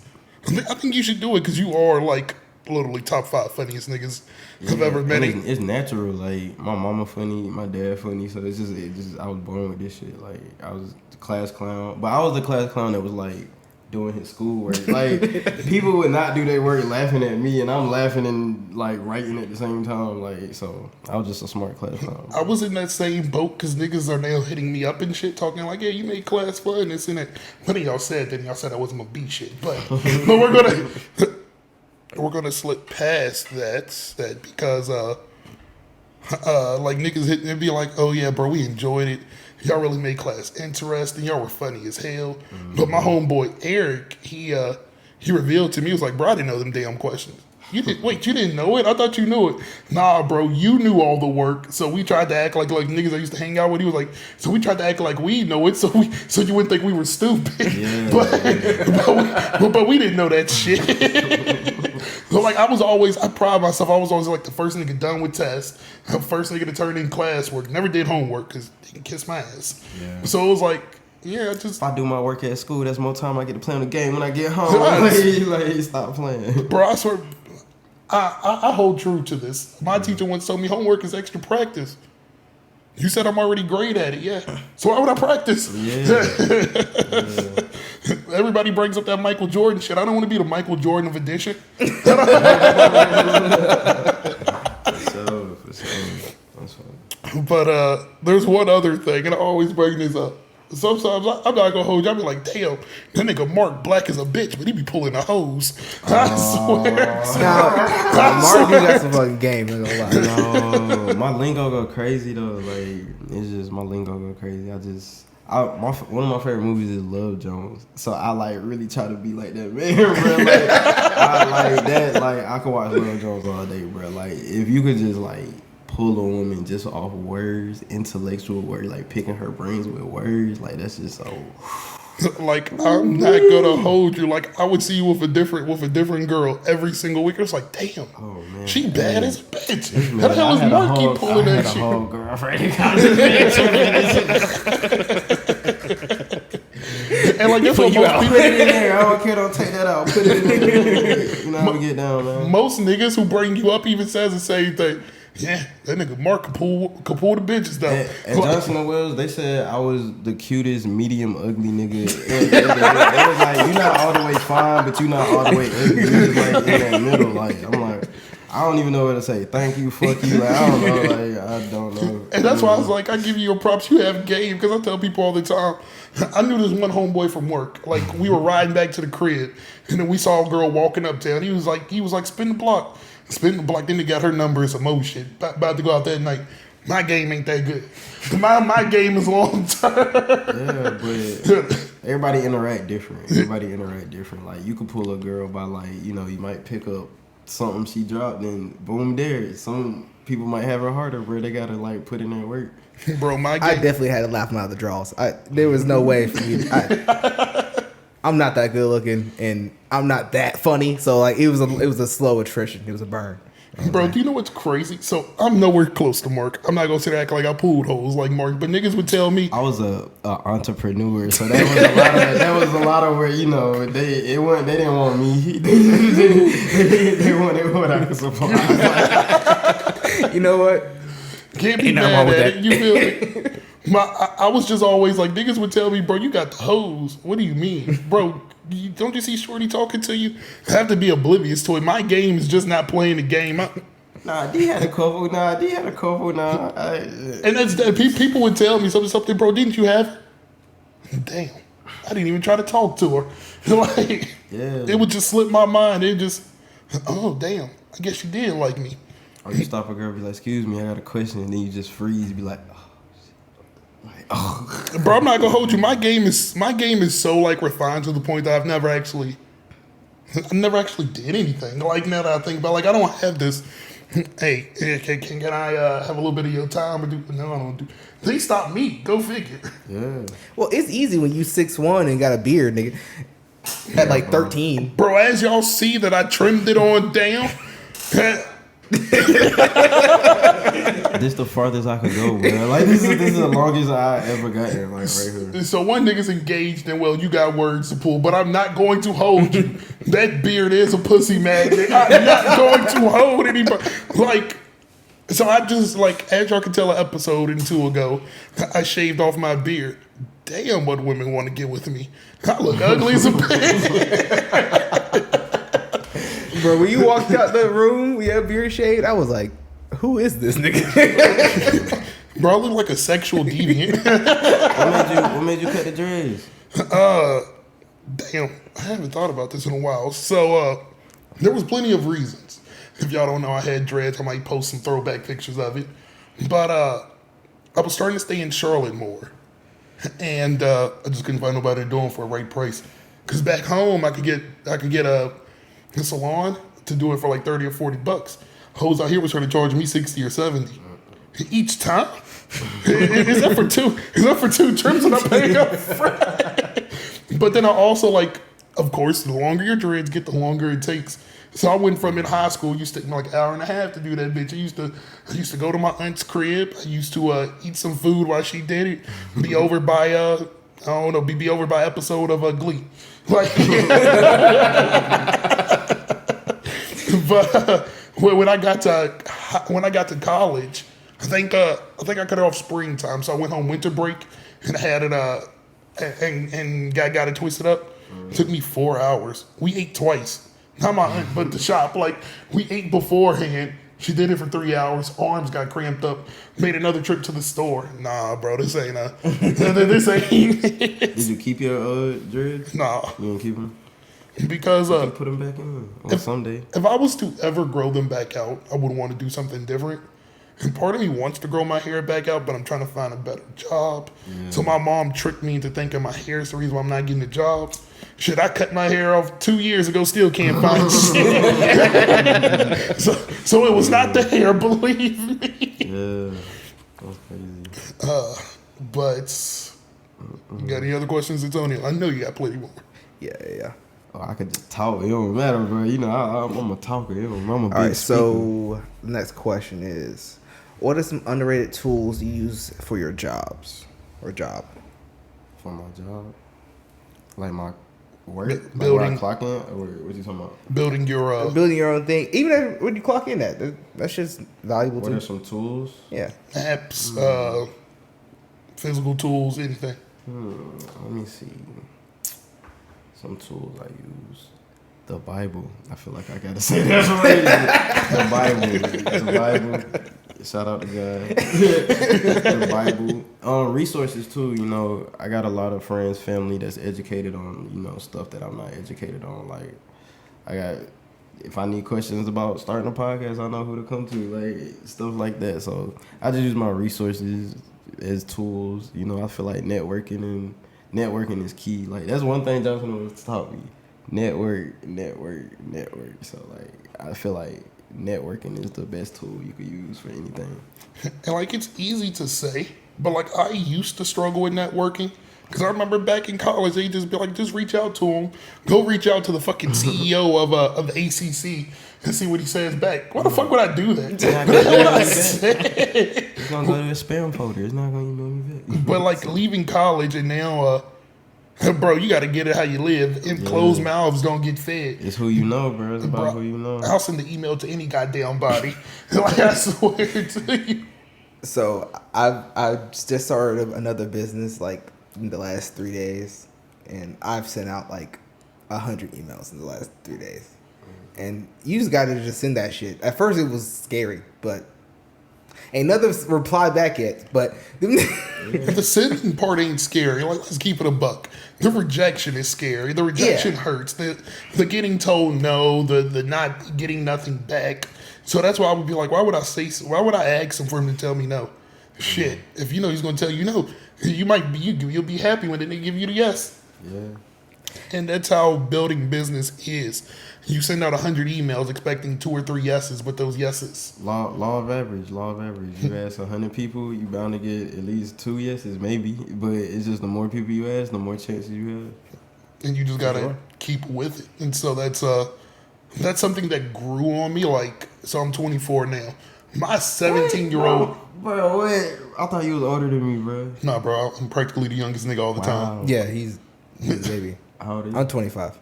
[SPEAKER 3] I think you should do it because you are, like, literally top 5 funniest niggas I've ever met.
[SPEAKER 5] It's natural. Like, my mama funny, my dad funny. So it's just I was born with this shit. Like, I was the class clown. But I was the class clown that was, like, doing his schoolwork. Like, people would not do their work laughing at me, and I'm laughing and like writing at the same time. Like, so I was just a smart class clown.
[SPEAKER 3] I was in that same boat because niggas are now hitting me up and shit, talking like, yeah, you made class fun, this and that. One of y'all said I wasn't gonna be shit, but we're gonna slip past that because like niggas hit and be like, oh yeah, bro, we enjoyed it. Y'all really made class interesting. Y'all were funny as hell. Mm-hmm. But my homeboy Eric, he revealed to me, he was like, bro, I didn't know them damn questions. You didn't know it? I thought you knew it. Nah, bro, you knew all the work. So we tried to act like niggas I used to hang out with. He was like, so we tried to act like we know it, so you wouldn't think we were stupid. Yeah. but we didn't know that shit. So like I pride myself. I was always like the first nigga done with tests, the first nigga to turn in classwork. Never did homework because he can kiss my ass. Yeah. So it was like, yeah, if
[SPEAKER 5] I do my work at school, that's more time I get to play on the game when I get home. Like stop playing,
[SPEAKER 3] bro. I swear, I hold true to this. My teacher once told me homework is extra practice. You said I'm already great at it, yeah. So why would I practice? Yeah. Everybody brings up that Michael Jordan shit. I don't want to be the Michael Jordan of addition. For sure. But there's one other thing, and I always bring this up. Sometimes I'm not gonna hold you. I'll be like, damn, that nigga Mark black as a bitch, but he be pulling the hose. I swear.
[SPEAKER 4] Mark, you got some fucking game. I'm gonna lie.
[SPEAKER 5] No, my lingo go crazy though. Like it's just my lingo go crazy. One of my favorite movies is Love Jones, so I like really try to be like that man, bro. Like I like that. Like I could watch Love Jones all day, bro. Like if you could just like pull a woman just off words, intellectual words, like picking her brains with words, like that's just so.
[SPEAKER 3] Like I'm not gonna hold you. Like I would see you with a different girl every single week. It's like, damn, oh, man, she bad as a bitch. How the hell is Marky pulling that shit? I had a whole girlfriend. And like that's what most people in there. I don't care. Don't take that out. Put it in there. You know how we get down, man. Most niggas who bring you up even says the same thing. Yeah, that nigga Mark could pull the bitches down.
[SPEAKER 5] And Johnson and Wells, they said I was the cutest medium ugly nigga. They was like, you not all the way fine, but you not all the way ugly. You just like in that middle. Like I'm like, I don't even know what to say. Thank you, fuck you. Like, I don't know. Like I don't know.
[SPEAKER 3] And that's why I was like, I give you your props. You have game because I tell people all the time. I knew this one homeboy from work. Like we were riding back to the crib, and then we saw a girl walking uptown. He was like, spin the block. Spin the block, then they got her number and some more shit. About to go out that night. My game ain't that good. My game is long term.
[SPEAKER 5] Yeah, but everybody interact different. Like you could pull a girl by like, you might pick up something she dropped and boom there. Some people might have her harder where they gotta like put in their work.
[SPEAKER 3] Bro, my game.
[SPEAKER 4] I definitely had to laugh him out of the draws. There was no way for me. I'm not that good looking, and I'm not that funny. So like, it was a slow attrition. It was a burn.
[SPEAKER 3] Bro, do you know what's crazy? So I'm nowhere close to Mark. I'm not gonna sit there act like I pulled holes like Mark, but niggas would tell me
[SPEAKER 5] I was a entrepreneur, so that was a lot of where they didn't want me. they wanted what I could supply.
[SPEAKER 4] You know what?
[SPEAKER 3] Can't be mad at it. You feel me? I was just always like, niggas would tell me, bro, you got the hose. What do you mean? Bro, don't you see Shorty talking to you? I have to be oblivious to it. My game is just not playing the game.
[SPEAKER 5] Nah, D had a couple.
[SPEAKER 3] And that's that. People would tell me something, bro, didn't you have it? Damn. I didn't even try to talk to her. Like, it would just slip my mind. It just, oh, damn. I guess you did like me.
[SPEAKER 5] Or you stop a girl, be like, excuse me, I got a question, and then you just freeze, be like, oh, shit. Like, oh.
[SPEAKER 3] Bro, I'm not gonna hold you. My game is so like refined to the point that I never actually did anything. Like now that I think about, like I don't have this. Hey, can I have a little bit of your time? Or no, I don't do. They stop me. Go figure.
[SPEAKER 5] Yeah.
[SPEAKER 4] Well, it's easy when you 6'1" and got a beard, nigga. At like 13.
[SPEAKER 3] Bro, as y'all see that I trimmed it on down.
[SPEAKER 5] This the farthest I could go, man. Like this is the longest I ever gotten, like right here.
[SPEAKER 3] So one nigga's engaged and well, you got words to pull, but I'm not going to hold you. That beard is a pussy magnet. I'm not going to hold anybody. Like, so I just like, as y'all can tell, an episode or two ago, I shaved off my beard. Damn, what women want to get with me. I look ugly as a bitch.
[SPEAKER 4] Bro, when you walked out the room, we had beard shaved, I was like, who is this nigga?
[SPEAKER 3] Bro, I look like a sexual deviant.
[SPEAKER 5] What made you cut the dreads?
[SPEAKER 3] Damn, I haven't thought about this in a while. So, there was plenty of reasons. If y'all don't know, I had dreads. I might post some throwback pictures of it. But I was starting to stay in Charlotte more. And I just couldn't find nobody to do them for a right price. Because back home, I could get a salon to do it for like 30 or 40 bucks. Hoes out here was trying to charge me 60 or 70 each time. Is that for two? Is that for two trims that I'm paying up front? But then I also like, of course, the longer your dreads get, the longer it takes. So I went from in high school, used to take me like an hour and a half to do that bitch. I used to go to my aunt's crib. I used to eat some food while she did it. Be over by be over by episode of Glee. Like, but when I got to college, I think I cut it off springtime. So I went home winter break and I had it and got it twisted up. It took me 4 hours. We ate twice. Not my aunt, but the shop. Like, we ate beforehand. She did it for 3 hours. Arms got cramped up. Made another trip to the store. Nah, bro, this ain't this ain't
[SPEAKER 5] Did you keep your dreads?
[SPEAKER 3] Nah.
[SPEAKER 5] You didn't keep them?
[SPEAKER 3] Because
[SPEAKER 5] you can put them back in on someday.
[SPEAKER 3] If I was to ever grow them back out, I would want to do something different. And part of me wants to grow my hair back out, but I'm trying to find a better job. Yeah. So my mom tricked me into thinking my hair is the reason why I'm not getting a job. Shit, I cut my hair off 2 years ago, still can't find shit. So it was not the hair, believe me.
[SPEAKER 5] Yeah, that's crazy.
[SPEAKER 3] But you got any other questions, Antonio? I know you got plenty more.
[SPEAKER 4] Yeah.
[SPEAKER 5] Oh, I could just talk. It don't matter, bro. You know, I'm a talker. I'm a big
[SPEAKER 4] All right,
[SPEAKER 5] speaker.
[SPEAKER 4] so the next question is, what are some underrated tools you use for your jobs or job?
[SPEAKER 5] For my job? Like my work?
[SPEAKER 3] Building.
[SPEAKER 5] Like where I clock in? Or what you talking about?
[SPEAKER 3] Building your
[SPEAKER 4] own thing. Even when you clock in that's just valuable
[SPEAKER 5] What
[SPEAKER 4] too.
[SPEAKER 5] are some tools?
[SPEAKER 4] Yeah.
[SPEAKER 3] apps, physical tools, anything.
[SPEAKER 5] Let me see. Some tools I use. The Bible. I feel like I gotta say that already. The Bible. Shout out to God. The Bible. Resources too. You know, I got a lot of friends, family that's educated on, you know, stuff that I'm not educated on. Like, if I need questions about starting a podcast, I know who to come to. Like, stuff like that. So I just use my resources as tools. You know, I feel like networking is key. Like, that's one thing Jonathan was taught me. Network. So, like, I feel like networking is the best tool you could use for anything.
[SPEAKER 3] And, like, it's easy to say, but, like, I used to struggle with networking. Because I remember back in college, they'd just be like, just reach out to him. Go reach out to the fucking CEO of the ACC and see what he says back. Why the fuck would I do that?
[SPEAKER 5] It's going to go to a spam folder. It's not going to email me back.
[SPEAKER 3] But, like, leaving college and now, bro, you got to get it how you live. And closed mouths don't get fed.
[SPEAKER 5] It's who you know, bro. It's about who you know.
[SPEAKER 3] I'll send the email to any goddamn body. Like, I swear to you.
[SPEAKER 4] So I've just started another business like in the last 3 days, and I've sent out like 100 emails in the last 3 days. And you just gotta just send that shit. At first it was scary, but ain't nothing reply back yet. But
[SPEAKER 3] The sending part ain't scary. Like, let's keep it a buck. The rejection is scary. The rejection hurts. The getting told no. The not getting nothing back. So that's why I would be like, why would I ask him for him to tell me no? Shit. If you know he's gonna tell you no, you'll be happy when they give you the yes.
[SPEAKER 5] Yeah.
[SPEAKER 3] And that's how building business is. You send out 100 emails expecting 2 or 3 yeses, but those yeses.
[SPEAKER 5] Law of average. You ask 100 people, you bound to get at least 2 yeses, maybe. But it's just the more people you ask, the more chances you have.
[SPEAKER 3] And you just gotta keep with it. And so that's something that grew on me. Like, so I'm 24 now. My 17-year-old.
[SPEAKER 5] Bro, what? I thought you was older than me, bro.
[SPEAKER 3] Nah, bro, I'm practically the youngest nigga all the time.
[SPEAKER 4] yeah, he's a baby.
[SPEAKER 5] How old are you?
[SPEAKER 4] I'm 25.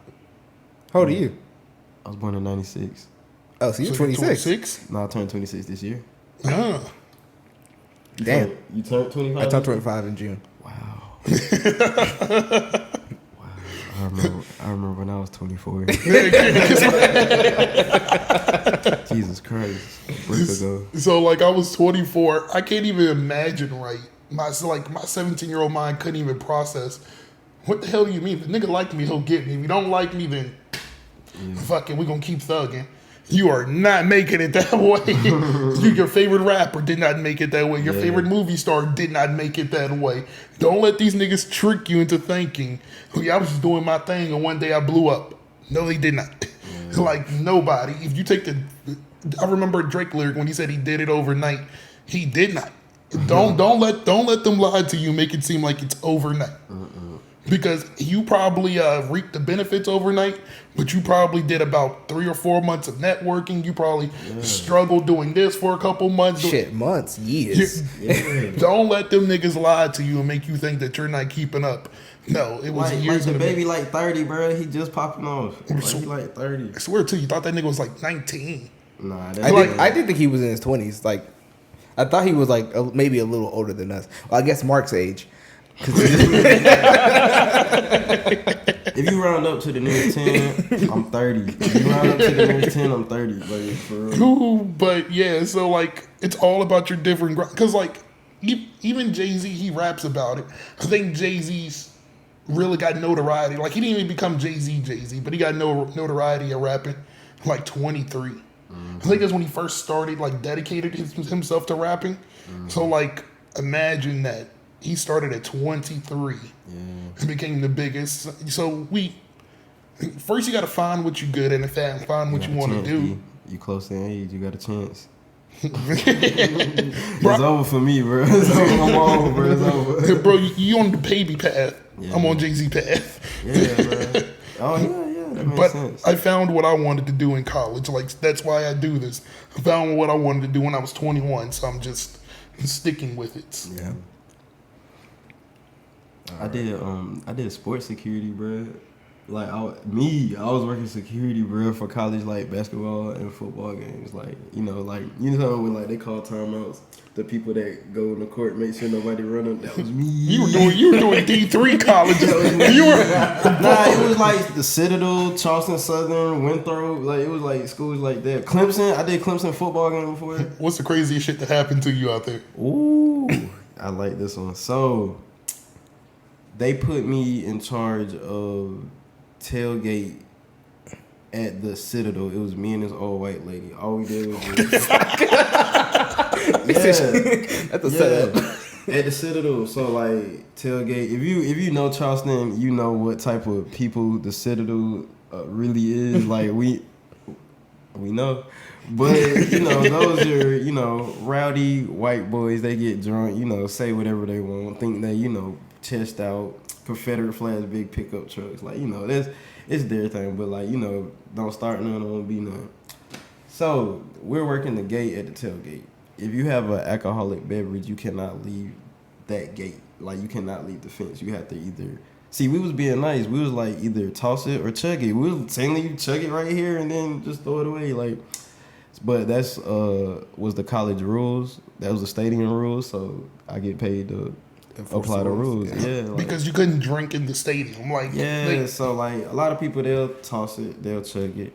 [SPEAKER 4] How old are you?
[SPEAKER 5] I was born in 96.
[SPEAKER 4] Oh, so you're 26.
[SPEAKER 5] No, I turned 26 this year.
[SPEAKER 3] Ah.
[SPEAKER 4] Damn.
[SPEAKER 5] You turned 25?
[SPEAKER 4] I turned 25 in June.
[SPEAKER 5] Wow. I remember when I was 24. Jesus Christ. A brick ago.
[SPEAKER 3] So, like, I was 24. I can't even imagine, right? My 17-year-old mind couldn't even process. What the hell do you mean? If the nigga like me, he'll get me. If you don't like me, then fuck it, we gonna keep thugging. You are not making it that way. Your favorite rapper did not make it that way. Your favorite movie star did not make it that way. Don't let these niggas trick you into thinking, oh yeah, I was just doing my thing and one day I blew up. No, they did not. Like, nobody. If you take I remember a Drake lyric when he said he did it overnight. He did not. Don't let them lie to you and make it seem like it's overnight. Because you probably reaped the benefits overnight, but you probably did about 3 or 4 months of networking. You probably struggled doing this for a couple months.
[SPEAKER 4] Shit, months, years.
[SPEAKER 3] Don't let them niggas lie to you and make you think that you're not keeping up. No, it was years.
[SPEAKER 5] Like the baby like 30, bro. He just popping off. He like 30.
[SPEAKER 3] I swear to you, thought that nigga was like 19.
[SPEAKER 5] Nah,
[SPEAKER 4] I did think he was in his 20s. Like, I thought he was like maybe a little older than us. Well, I guess Mark's age.
[SPEAKER 5] If you round up to the nearest 10, I'm 30. If you round up to the nearest 10, I'm 30. Like, for real.
[SPEAKER 3] Ooh, but yeah, so like it's all about your different because like even Jay-Z, he raps about it. I think Jay-Z's really got notoriety. Like, he didn't even become Jay-Z, but he got notoriety of rapping like 23. I think that's when he first started, like, dedicated himself to rapping. So like, imagine that. He started at 23 and became the biggest. So first you got to find what you're good at and find what you want to do.
[SPEAKER 5] You close in age, you got a chance. It's over for me, bro. It's over. I'm over, bro. It's over.
[SPEAKER 3] Bro, you on the baby path. Yeah. I'm on Jay-Z path.
[SPEAKER 5] Yeah, bro. Oh, yeah. That makes sense.
[SPEAKER 3] I found what I wanted to do in college. Like, that's why I do this. I found what I wanted to do when I was 21, so I'm just sticking with it.
[SPEAKER 4] Yeah.
[SPEAKER 5] I did sports security, bro. Like, I was working security, bro, for college, like, basketball and football games. Like, when, like, they call timeouts, the people that go in the court, make sure nobody run them, that was me.
[SPEAKER 3] You were doing D3 colleges.
[SPEAKER 5] It was like the Citadel, Charleston Southern, Winthrop. Like, it was like schools like that. Clemson, I did Clemson football game before.
[SPEAKER 3] What's the craziest shit that happened to you out there?
[SPEAKER 5] Ooh, I like this one. So, they put me in charge of tailgate at the Citadel. It was me and this old white lady. All we did was
[SPEAKER 4] at the Citadel.
[SPEAKER 5] At the Citadel. So like tailgate. If you know Charleston, you know what type of people the Citadel really is. Like we know. But those are rowdy white boys. They get drunk. Say whatever they want. Think they chest out, Confederate flags, big pickup trucks. Like, it's their thing. But, like, don't start none, don't be none. So, we're working the gate at the tailgate. If you have an alcoholic beverage, you cannot leave that gate. Like, you cannot leave the fence. You have to either... See, we was being nice. We was, like, either toss it or chug it. We was saying you chug it right here and then just throw it away. Like, But that's was the college rules. That was the stadium rules. So I get paid to apply the rules. Yeah, like,
[SPEAKER 3] because you couldn't drink in the stadium. Like,
[SPEAKER 5] so like a lot of people, they'll toss it, they'll chug it.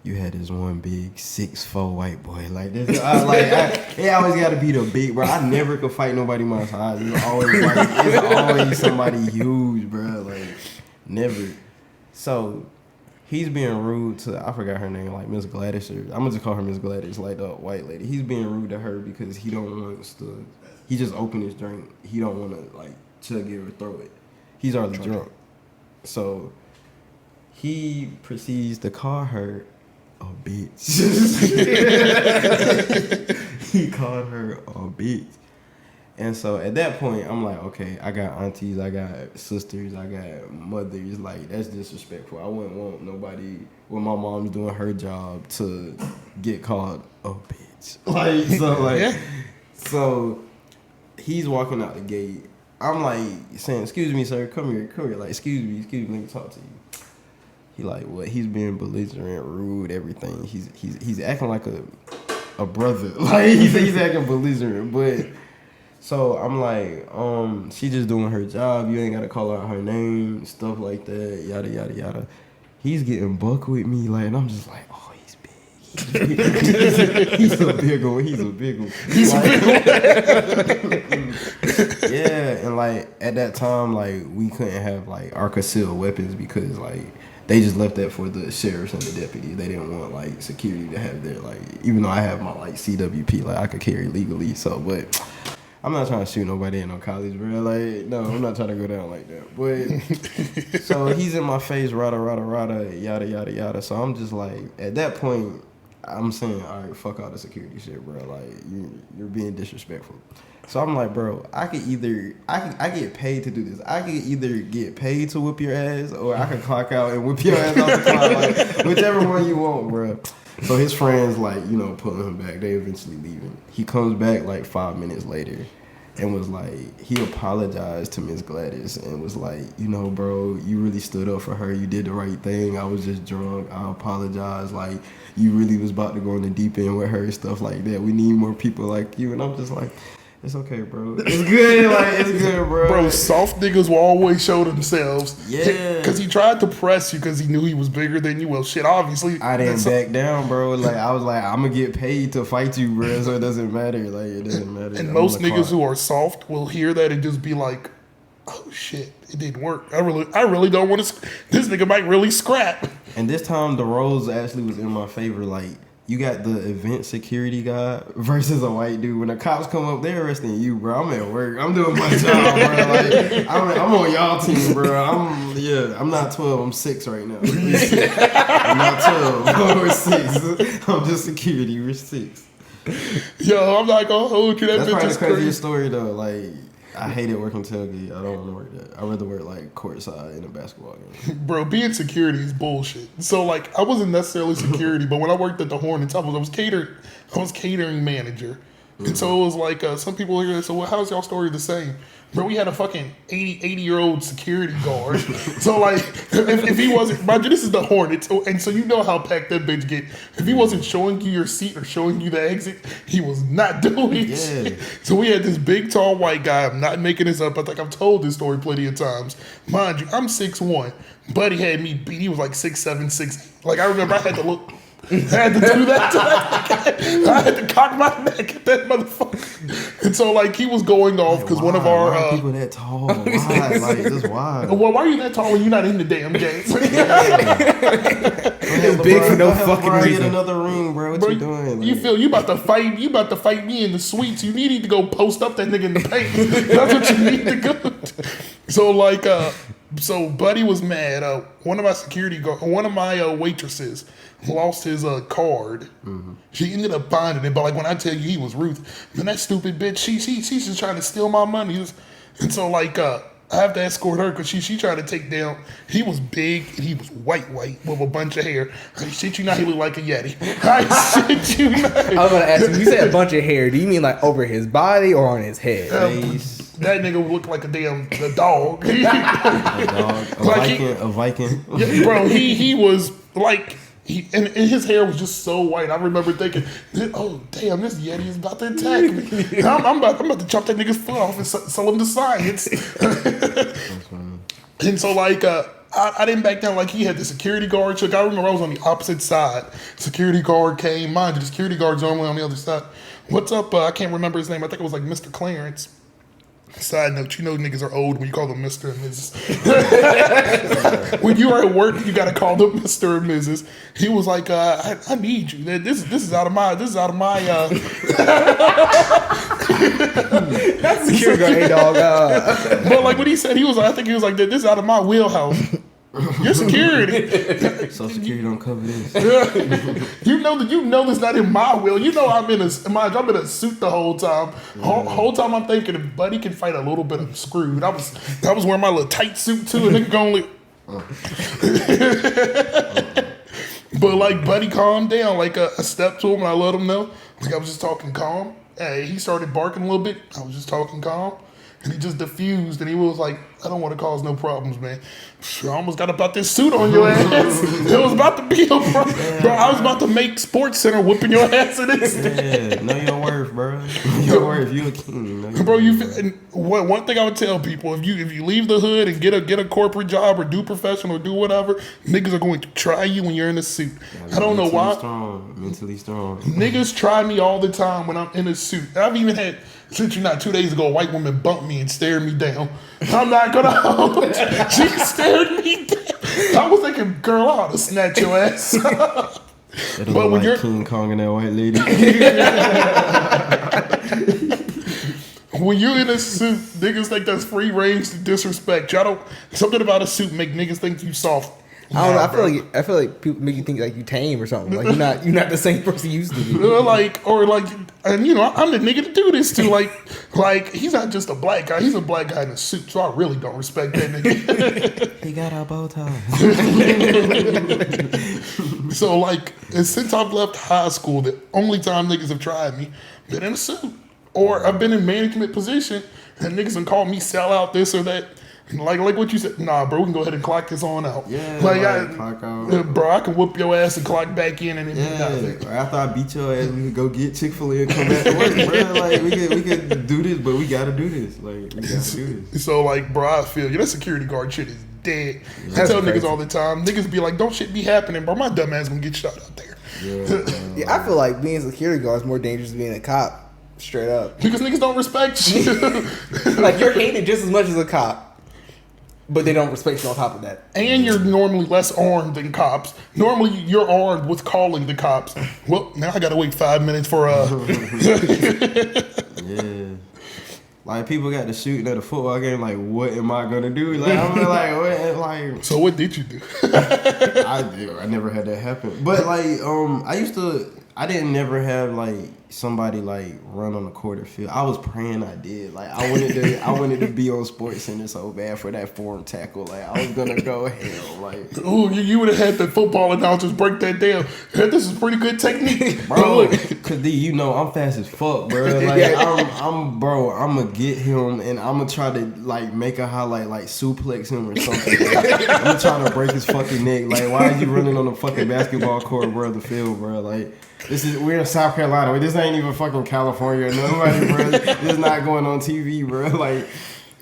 [SPEAKER 5] You had this one big 6'4" white boy like this. It always got to be the big bro. I never could fight nobody my size. It's always somebody huge, bro. Like never. So he's being rude to, I forgot her name, like Miss Gladys, or I'm gonna just call her Miss Gladys, like the white lady. He's being rude to her because he don't want to. He just opened his drink. He don't want to like chug it or throw it. He's already drunk. So he proceeds to call her a bitch. He called her a bitch. And so at that point, I'm like, okay, I got aunties, I got sisters, I got mothers. Like, that's disrespectful. I wouldn't want nobody, when my mom's doing her job, to get called a bitch. So he's walking out the gate. I'm like saying, excuse me, sir, come here. Like, excuse me, let me talk to you. He like, what? He's being belligerent, rude, everything. He's acting like a brother. Like, he's acting belligerent. But so I'm like, she just doing her job. You ain't gotta call out her name, stuff like that, yada yada yada. He's getting buck with me, like, and I'm just like, oh, he's big. He's a big one. Yeah, and like at that time, like we couldn't have like our concealed weapons because like they just left that for the sheriffs and the deputies. They didn't want like security to have their like, even though I have my like CWP, like I could carry legally. So, but I'm not trying to shoot nobody in no college, bro. Like, no, I'm not trying to go down like that. But so he's in my face, rada, yada, yada, yada. So I'm just like, at that point, I'm saying, all right, fuck all the security shit, bro. Like, you're being disrespectful. So I'm like, bro, I get paid to do this. I could either get paid to whip your ass, or I could clock out and whip your ass off the clock, like, whichever one you want, bro. So his friends, like, you know, pulling him back. They eventually leaving. He comes back like 5 minutes later and was like, he apologized to Miss Gladys and was like, you know, bro, you really stood up for her. You did the right thing. I was just drunk. I apologize. Like, you really was about to go in the deep end with her and stuff like that. We need more people like you. And I'm just like, it's okay, bro. It's good. Like, it's good, bro.
[SPEAKER 3] Bro, soft niggas will always show themselves.
[SPEAKER 5] Yeah.
[SPEAKER 3] Because he tried to press you because he knew he was bigger than you. Well, shit, obviously.
[SPEAKER 5] I didn't back down, bro. Like, I was like, I'm going to get paid to fight you, bro. So it doesn't matter. Like, it doesn't matter.
[SPEAKER 3] And most niggas who are soft will hear that and just be like, oh, shit, it didn't work. I really don't want to. This nigga might really scrap.
[SPEAKER 5] And this time, the roles actually was in my favor. Like, you got the event security guy versus a white dude. When the cops come up, they're arresting you, bro. I'm at work. I'm doing my job, bro. Like, I'm on y'all team, bro. I'm not 12. I'm 6 right now. I'm not 12. We're 6. I'm just security. We're 6.
[SPEAKER 3] Yo, I'm not gonna hold you.
[SPEAKER 5] That's probably the craziest story, though. Like, I hated working tailgate. I don't want to work that. I'd rather work like courtside in a basketball game.
[SPEAKER 3] Bro, being security is bullshit. So like, I wasn't necessarily security, but when I worked at the Hornets, I was catering manager. And so it was like, some people here, so well, how's y'all story the same? Bro, we had a fucking 80-year-old security guard. So like, if he wasn't, mind you, this is the Hornets, and so you know how packed that bitch get. If he wasn't showing you your seat or showing you the exit, he was not doing shit. So we had this big, tall, white guy. I'm not making this up. I think I've told this story plenty of times. Mind you, I'm 6'1". Buddy had me beat. He was like 6'7", 6'8". Like, I remember I had to look. I had to do that. I had to cock my neck at that motherfucker. And so, like, he was going off because one of our
[SPEAKER 5] why are people that tall? Why? Like, that's why.
[SPEAKER 3] Well, why are you that tall and you're not in the damn game?
[SPEAKER 4] It's big for no fucking reason.
[SPEAKER 5] Get another ring, bro. What you doing?
[SPEAKER 3] You feel you about to fight? You about to fight me in the suites? You need to go post up that nigga in the paint. That's what you need to go. So like, so Buddy was mad. One of my waitresses lost his card. Mm-hmm. She ended up finding it, but like when I tell you he was Ruth, man, that stupid bitch, she's just trying to steal my money. And so like, I have to escort her because she tried to take down. He was big and he was white with a bunch of hair. I shit you not, he looked like a Yeti. I shit you not.
[SPEAKER 4] I was gonna ask you. You said a bunch of hair. Do you mean like over his body or on his head?
[SPEAKER 3] That nigga looked like a dog.
[SPEAKER 5] A Viking.
[SPEAKER 3] Yeah, bro, he was like, and his hair was just so white. I remember thinking, "Oh damn, this Yeti is about to attack me. I'm about to chop that nigga's foot off and sell him to science." And so like I didn't back down. Like he had the security guard chick. I remember I was on the opposite side. Security guard came. Mind you, the security guard's normally on the other side. What's up? I can't remember his name. I think it was like Mr. Clarence. Side note, you know niggas are old when you call them Mr. and Mrs. When you are at work, you gotta call them Mr. and Mrs. He was like, I need you. This is out of my
[SPEAKER 4] That's security guard, dog.
[SPEAKER 3] But like what he said, I think he was like, this is out of my wheelhouse. Your security.
[SPEAKER 5] So security don't cover this.
[SPEAKER 3] You know that's not in my will. You know I'm in a suit the whole time. Whole time I'm thinking if Buddy can fight a little bit, I'm screwed. I was wearing my little tight suit too, and nigga only. But like Buddy calmed down. Like I stepped to him and I let him know. Like I was just talking calm. Hey, he started barking a little bit. I was just talking calm. And he just diffused, and he was like, I don't want to cause no problems, man. I almost got about this suit on your ass. It was about to be a problem. Bro, I was about to make Sports Center whooping your ass in this.
[SPEAKER 5] Yeah, know your worth, bro. Know your worth. You a king.
[SPEAKER 3] Bro, one thing I would tell people, if you leave the hood and get a corporate job or do professional or do whatever, niggas are going to try you when you're in a suit. I don't know why.
[SPEAKER 5] Mentally strong.
[SPEAKER 3] Niggas try me all the time when I'm in a suit. I've even had, since you're not 2 days ago, a white woman bumped me and stared me down. I'm not gonna hold you. She stared me down. I was thinking, girl, I ought to snatch your ass.
[SPEAKER 5] But when you're King Kong and that white lady.
[SPEAKER 3] When you're in a suit, niggas think that's free range to disrespect. Something about a suit make niggas think you soft.
[SPEAKER 4] I don't know. I feel like people make you think like you tame or something. Like you're not the same person you used to be.
[SPEAKER 3] And you know, I'm the nigga to do this to. Like he's not just a black guy. He's a black guy in a suit. So I really don't respect that nigga.
[SPEAKER 5] He got our bow tie.
[SPEAKER 3] So like, and since I've left high school, the only time niggas have tried me, been in a suit, or I've been in management position, and niggas have called me sell out this or that. Like what you said, nah, bro, we can go ahead and clock this on out.
[SPEAKER 5] Yeah, clock out.
[SPEAKER 3] Bro, I can whoop your ass and clock back in and
[SPEAKER 5] after I beat your ass, we could go get Chick-fil-A and come back to work, bro. Like we could do this, but we gotta do this. Like we gotta do this.
[SPEAKER 3] So like, bro, I feel you. That security guard shit is dead. I tell niggas all the time. Niggas be like, don't shit be happening, bro. My dumb ass gonna get shot out there.
[SPEAKER 4] Yeah, I feel like being a security guard is more dangerous than being a cop. Straight up.
[SPEAKER 3] Because niggas don't respect you.
[SPEAKER 4] Like you're hated just as much as a cop. But they don't respect you on top of that.
[SPEAKER 3] And you're normally less armed than cops. Normally you're armed with calling the cops. Well, now I gotta wait 5 minutes for
[SPEAKER 5] Yeah. Like people got to shooting at a football game. Like, what am I gonna do? Like, I'm like, what? Like,
[SPEAKER 3] so what did you do?
[SPEAKER 5] I never had that happen. But like, I didn't never have like somebody like run on the court or field. I was praying I did. Like I wanted to be on Sports Center so bad for that form tackle. Like I was gonna go hell. Like,
[SPEAKER 3] ooh, you would have had the football announcers break that down. This is pretty good technique,
[SPEAKER 5] bro. Cause you know I'm fast as fuck, bro. Like I'm gonna get him and I'm gonna try to like make a highlight, like suplex him or something. Like, I'm gonna try to break his fucking neck. Like why are you running on the fucking basketball court, bro? The field, bro. Like. We're in South Carolina. This ain't even fucking California or nobody, bro. This is not going on TV, bro. Like,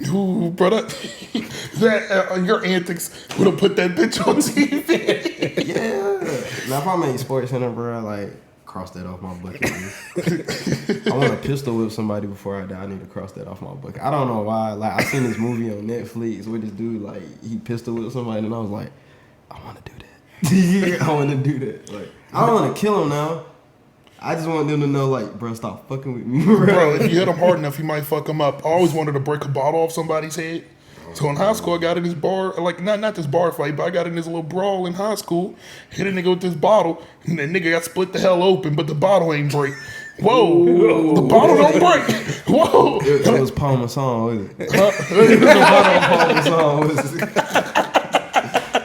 [SPEAKER 3] ooh, bro, that your antics would have put that bitch on TV.
[SPEAKER 5] Yeah. Now if I make Sports Center, bro, like cross that off my bucket list. I want to pistol whip somebody before I die. I need to cross that off my bucket. I don't know why. Like I seen this movie on Netflix with this dude. Like he pistol whipped somebody, and I was like, I want to do that. I want to do that. Like. I don't want to kill him now. I just want them to know, like, bro, stop fucking with me,
[SPEAKER 3] bro. If you hit him hard enough, you might fuck him up. I always wanted to break a bottle off somebody's head. So in high school, I got in this bar, like not this bar fight, but I got in this little brawl in high school. Hit a nigga with this bottle, and that nigga got split the hell open, but the bottle ain't break. Whoa, the bottle don't break. Whoa.
[SPEAKER 5] It was Palmer song, was it? It was the bottle Palmer song, was it?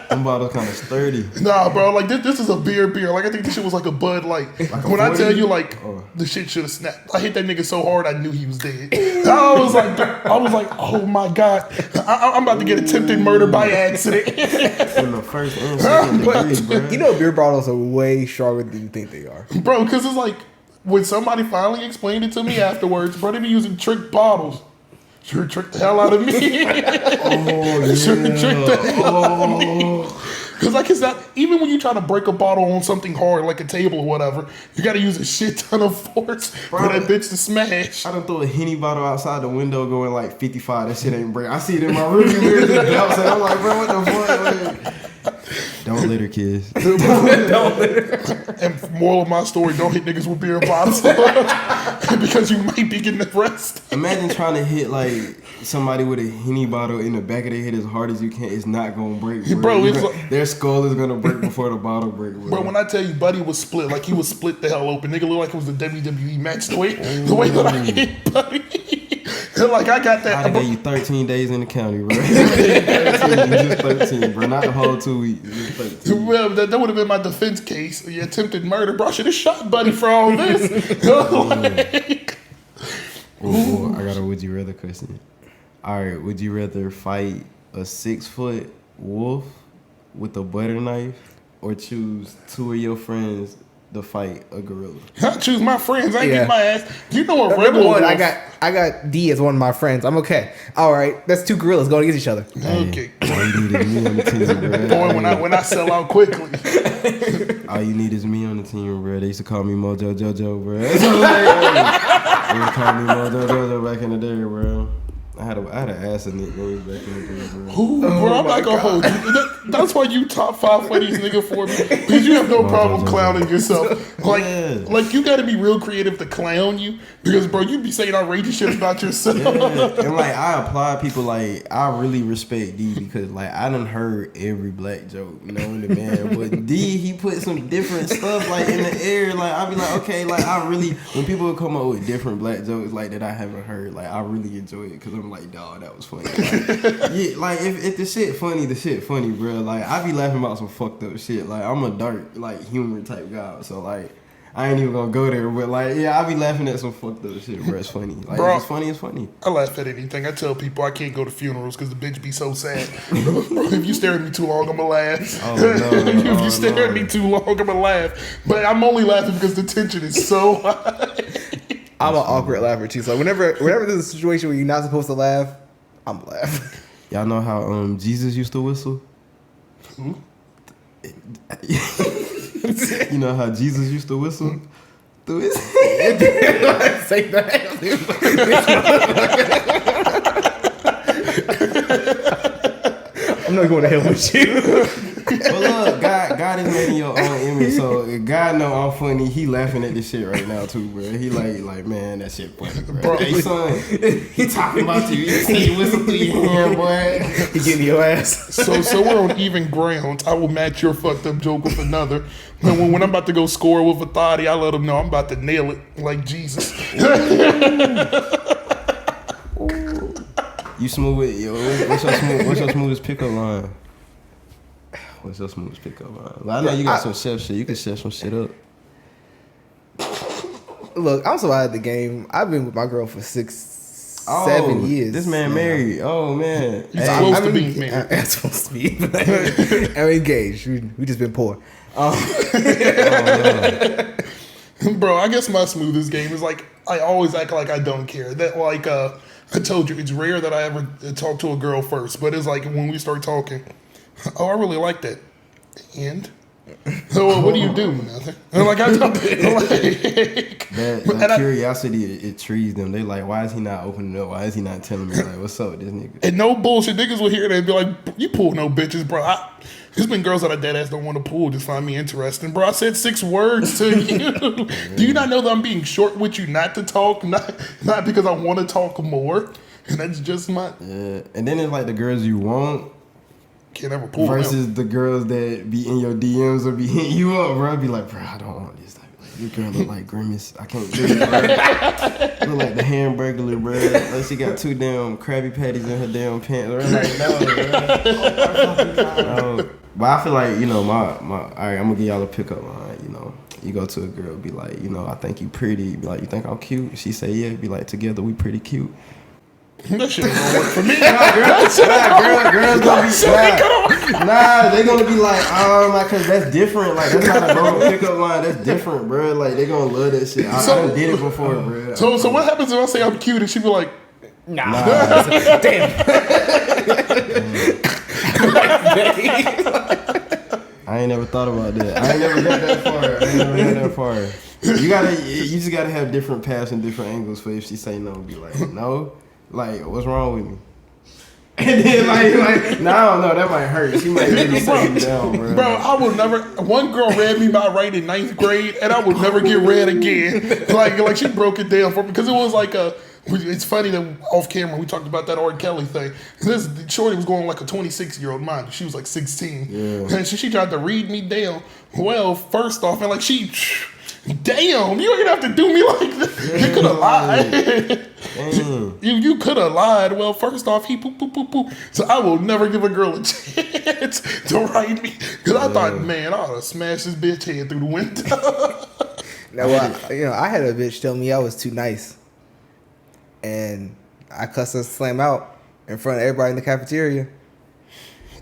[SPEAKER 5] Them bottles kind of sturdy.
[SPEAKER 3] Nah, bro. Like this is a beer. Like I think this shit was like a Bud Light. Like when 40? I tell you, like the shit should have snapped. I hit that nigga so hard I knew he was dead. I was was like, oh my God, I'm about to get attempted murder by accident.
[SPEAKER 5] In the first and second degree, bro.
[SPEAKER 4] You know, beer bottles are way stronger than you think they are.
[SPEAKER 3] Bro, because it's like, when somebody finally explained it to me afterwards, bro, they be using trick bottles. Sure tricked the hell out of me. Sure tricked the hell out of me. Because like it's not, even when you try to break a bottle on something hard, like a table or whatever, you got to use a shit ton of force for that bitch to smash.
[SPEAKER 5] I done throw a Henny bottle outside the window going like 55. That shit ain't break. I see it in my rearview mirror. I'm like, bro, what the fuck? Don't litter, kids.
[SPEAKER 4] Don't litter.
[SPEAKER 3] And moral of my story, don't hit niggas with beer bottles. Because you might be getting arrested.
[SPEAKER 5] Imagine trying to hit like somebody with a Henny bottle in the back of their head as hard as you can. It's not gonna break, bro. Their skull is gonna break before the bottle break, bro.
[SPEAKER 3] When I tell you Buddy was split, like he was split the hell open. Nigga looked like it was a WWE match. The way that I hit Buddy. Like I got that.
[SPEAKER 5] I gave you 13 days in the county, bro. 13, bro. Not the whole 2 weeks. Just 13.
[SPEAKER 3] Well, that would have been my defense case. You attempted murder, bro. I should have shot Buddy for all this. Like,
[SPEAKER 5] oh, I got a would you rather question. All right, would you rather fight a 6-foot wolf with a butter knife, or choose 2 of your friends to fight a gorilla?
[SPEAKER 3] I choose my friends. I ain't get my ass. You know what?
[SPEAKER 4] Number one,
[SPEAKER 3] wolf.
[SPEAKER 4] I got D as one of my friends. I'm okay. All right, that's 2 gorillas going against each other.
[SPEAKER 3] Okay.
[SPEAKER 5] One dude is me on the team, bro.
[SPEAKER 3] Boy, when I sell out quickly.
[SPEAKER 5] All you need is me on the team, bro. They used to call me Mojo Jojo, bro. They used to call me Mojo Jojo back in the day, bro. I had an ass in it back in the day, bro.
[SPEAKER 3] Ooh, bro, I'm not gonna hold you. That's why you top 5 funniest nigga for me. Because you have no problem clowning yourself. Like you gotta be real creative to clown you. Because bro, you be saying outrageous shit about yourself.
[SPEAKER 5] Yeah. And like I applaud people, like I really respect D because like I done heard every black joke, you know, in the man. But D, he put some different stuff like in the air. Like I be like, okay, like I really, when people come up with different black jokes like that I haven't heard, like I really enjoy it because I'm like, dog, that was funny. Like, yeah, like if the shit funny, bro. Like I be laughing about some fucked up shit. Like I'm a dark like humor type guy, so like I ain't even gonna go there. But like yeah, I be laughing at some fucked up shit, bro. It's funny. Like
[SPEAKER 3] Bro,
[SPEAKER 5] if it's funny, it's funny.
[SPEAKER 3] I laugh at anything. I tell people I can't go to funerals because the bitch be so sad. Bro, if you stare at me too long, I'ma laugh.
[SPEAKER 5] Oh, no.
[SPEAKER 3] If you stare at me too long, I'ma laugh. But I'm only laughing because the tension is so high.
[SPEAKER 4] I'm an awkward laugher too. So whenever there's a situation where you're not supposed to laugh, I'm laughing.
[SPEAKER 5] Y'all know how Jesus used to whistle?
[SPEAKER 3] Who?
[SPEAKER 5] You know how Jesus used to whistle? Through his
[SPEAKER 4] Say that. I'm not going to hell with you.
[SPEAKER 5] But look, God is making your own image, so if God know I'm funny, he laughing at this shit right now too, bro. He like, man, that shit funny, bro. Hey, son, he talking about you. You see you whistle through your hand, boy.
[SPEAKER 4] He getting your ass.
[SPEAKER 3] So we're on even grounds. I will match your fucked up joke with another. And when I'm about to go score with a thotty, I let him know I'm about to nail it like Jesus.
[SPEAKER 5] You smooth with yo. What's your smoothest pickup line? What's your smoothest pickup line? Like, I know you got some chef shit. You can chef some shit up.
[SPEAKER 4] Look, I'm so out of the game. I've been with my girl for 7 years.
[SPEAKER 5] This man married. Oh man,
[SPEAKER 3] He's supposed to be married.
[SPEAKER 4] I'm supposed to be. I'm engaged. We just been poor.
[SPEAKER 3] Bro, I guess my smoothest game is like I always act like I don't care. That like I told you, it's rare that I ever talk to a girl first, but it's like when we start talking, oh, I really like that. And so what do you do? Nothing. And like I don't like
[SPEAKER 5] that curiosity it trees them. They like, why is he not opening up? Why is he not telling me like what's up with this nigga?
[SPEAKER 3] And no bullshit, niggas will hear that and be like, you pull no bitches, bro. There's been girls that I dead ass don't want to pull, just find me interesting. Bro, I said 6 words to you. Do you not know that I'm being short with you not to talk? Not because I want to talk more. And that's just my...
[SPEAKER 5] Yeah. And then it's like the girls you want
[SPEAKER 3] can't ever pull
[SPEAKER 5] versus
[SPEAKER 3] them.
[SPEAKER 5] the girls that be in your DMs or be hitting you up, bro. Be like, bro, I don't want this. Like, this girl look like Grimace. I can't do it, bro. Look like the Hamburglar, bro. Like she got 2 damn Krabby Patties in her damn pants. Bro. Like, no. But I feel like, you know, my all right, I'm gonna give y'all a pickup line, you know. You go to a girl, be like, you know, I think you pretty. Be like, you think I'm cute? She say, yeah. Be like, together we pretty cute.
[SPEAKER 3] That shit ain't gonna work for me.
[SPEAKER 5] Girls gonna be they gonna be like, like, cause that's different. Like, that's not a normal pickup line. That's different, bro. Like, they gonna love that shit. I done did it before, bro.
[SPEAKER 3] So what happens if I say I'm cute and she be like,
[SPEAKER 4] Nah. Damn.
[SPEAKER 5] I ain't never thought about that. I ain't never got that far. You just gotta have different paths and different angles for if she say no, be like, no, like, what's wrong with me? And then like, no, I don't know, that might hurt. She might really say you down, bro.
[SPEAKER 3] bro, I will never. One girl read me my right in 9th grade, and I would never get read again. Like she broke it down for me because it was like a. It's funny that off camera we talked about that R. Kelly thing. This shorty was going like a 26-year-old mind. She was like 16, and she tried to read me down. Well, first off, and like she. Damn, you ain't have to do me like that. You could have lied. You could have lied. Well, first off, he poop, poop, poop, poop. So I will never give a girl a chance to write me. Because I thought, man, I ought to smash this bitch head through the window.
[SPEAKER 4] Now, I had a bitch tell me I was too nice. And I cussed her slam out in front of everybody in the cafeteria.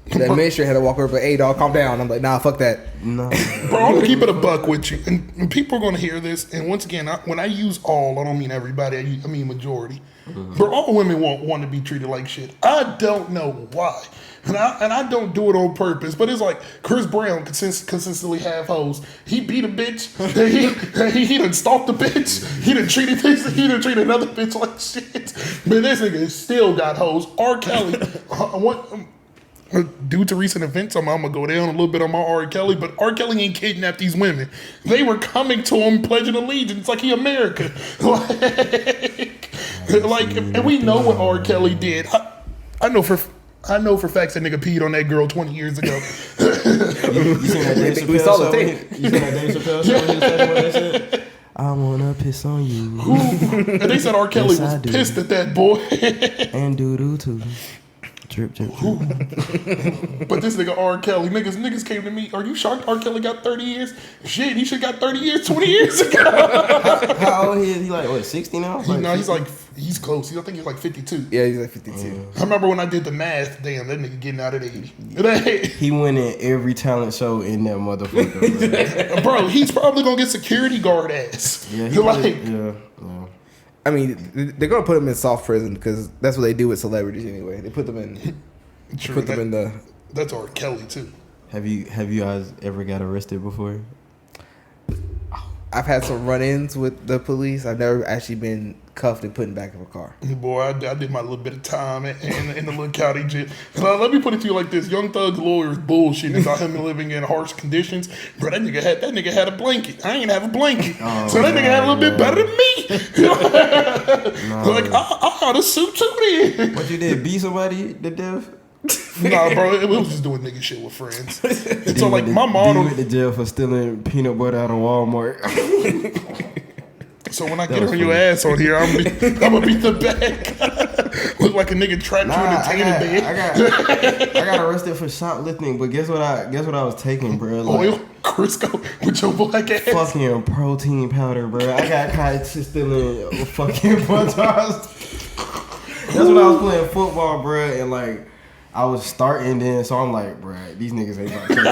[SPEAKER 4] The administrator had to walk over, hey, dog, calm down. I'm like, nah, fuck that.
[SPEAKER 5] No.
[SPEAKER 3] Bro, I'm going to keep it a buck with you. And people are going to hear this. And once again, when I use all, I don't mean everybody. I mean majority. But all women want to be treated like shit. I don't know why. And I don't do it on purpose. But it's like Chris Brown consistently have hoes. He beat a bitch. He done stalked a bitch. He done treated another bitch like shit. But this nigga still got hoes. R. Kelly. Due to recent events, I'm gonna go down a little bit on my R. Kelly, but R. Kelly ain't kidnapped these women. They were coming to him pledging allegiance like he America. And we know what R. Kelly did. I know for facts that nigga peed on that girl 20 years ago.
[SPEAKER 5] You seen that Dave Chappelle
[SPEAKER 4] We saw the
[SPEAKER 5] show?
[SPEAKER 4] tape.
[SPEAKER 5] You seen that Dave Chappelle show? He was talking about that shit? I wanna piss on you.
[SPEAKER 3] And they said R. Kelly
[SPEAKER 5] Yes, I
[SPEAKER 3] was
[SPEAKER 5] do.
[SPEAKER 3] pissed at that boy.
[SPEAKER 5] And doo-doo too. Drip, drip, drip.
[SPEAKER 3] But this nigga R. Kelly, niggas came to me. Are you shocked R. Kelly got 30 years? Shit, he should got 30 years 20 years ago.
[SPEAKER 5] How old he is? He like, what, 60 now?
[SPEAKER 3] He's close. I think he's like 52.
[SPEAKER 4] Yeah, he's like 52.
[SPEAKER 3] I remember when I did the math. Damn, that nigga getting out at 80.
[SPEAKER 5] He went in every talent show in that motherfucker.
[SPEAKER 3] Bro, he's probably gonna get security guard ass.
[SPEAKER 5] Yeah,
[SPEAKER 3] Like,
[SPEAKER 4] I mean, they're gonna put him in soft prison because that's what they do with celebrities anyway. They put them in.
[SPEAKER 3] true,
[SPEAKER 4] Put them in the.
[SPEAKER 3] That's R. Kelly too.
[SPEAKER 5] Have you guys ever got arrested before?
[SPEAKER 4] I've had some run-ins with the police. I've never actually been cuffed and put in the back of a car.
[SPEAKER 3] Boy, I did my little bit of time in the little county jail. Let me put it to you like this: Young Thug's lawyer is bullshitting about him living in harsh conditions. Bro, that nigga had a blanket. I ain't have a blanket, so that nigga had a little bit better than me. Like I ought to sue too then.
[SPEAKER 5] What you did? Beat somebody to death?
[SPEAKER 3] Nah, bro, it was just doing nigga shit with friends. So like my mom
[SPEAKER 5] went to jail for stealing peanut butter out of Walmart.
[SPEAKER 3] So when I get on your ass on here, I'm gonna beat the back. Look like a nigga trapped you in a tanning bed.
[SPEAKER 5] I got arrested for shoplifting, but guess what I was taking, bro? Like,
[SPEAKER 3] Oil, Crisco with your black ass.
[SPEAKER 5] fucking protein powder, bro. I got caught stealing fucking buttons. That's when I was playing football, bro, and like I was starting then, so I'm like, bro, these niggas ain't about to take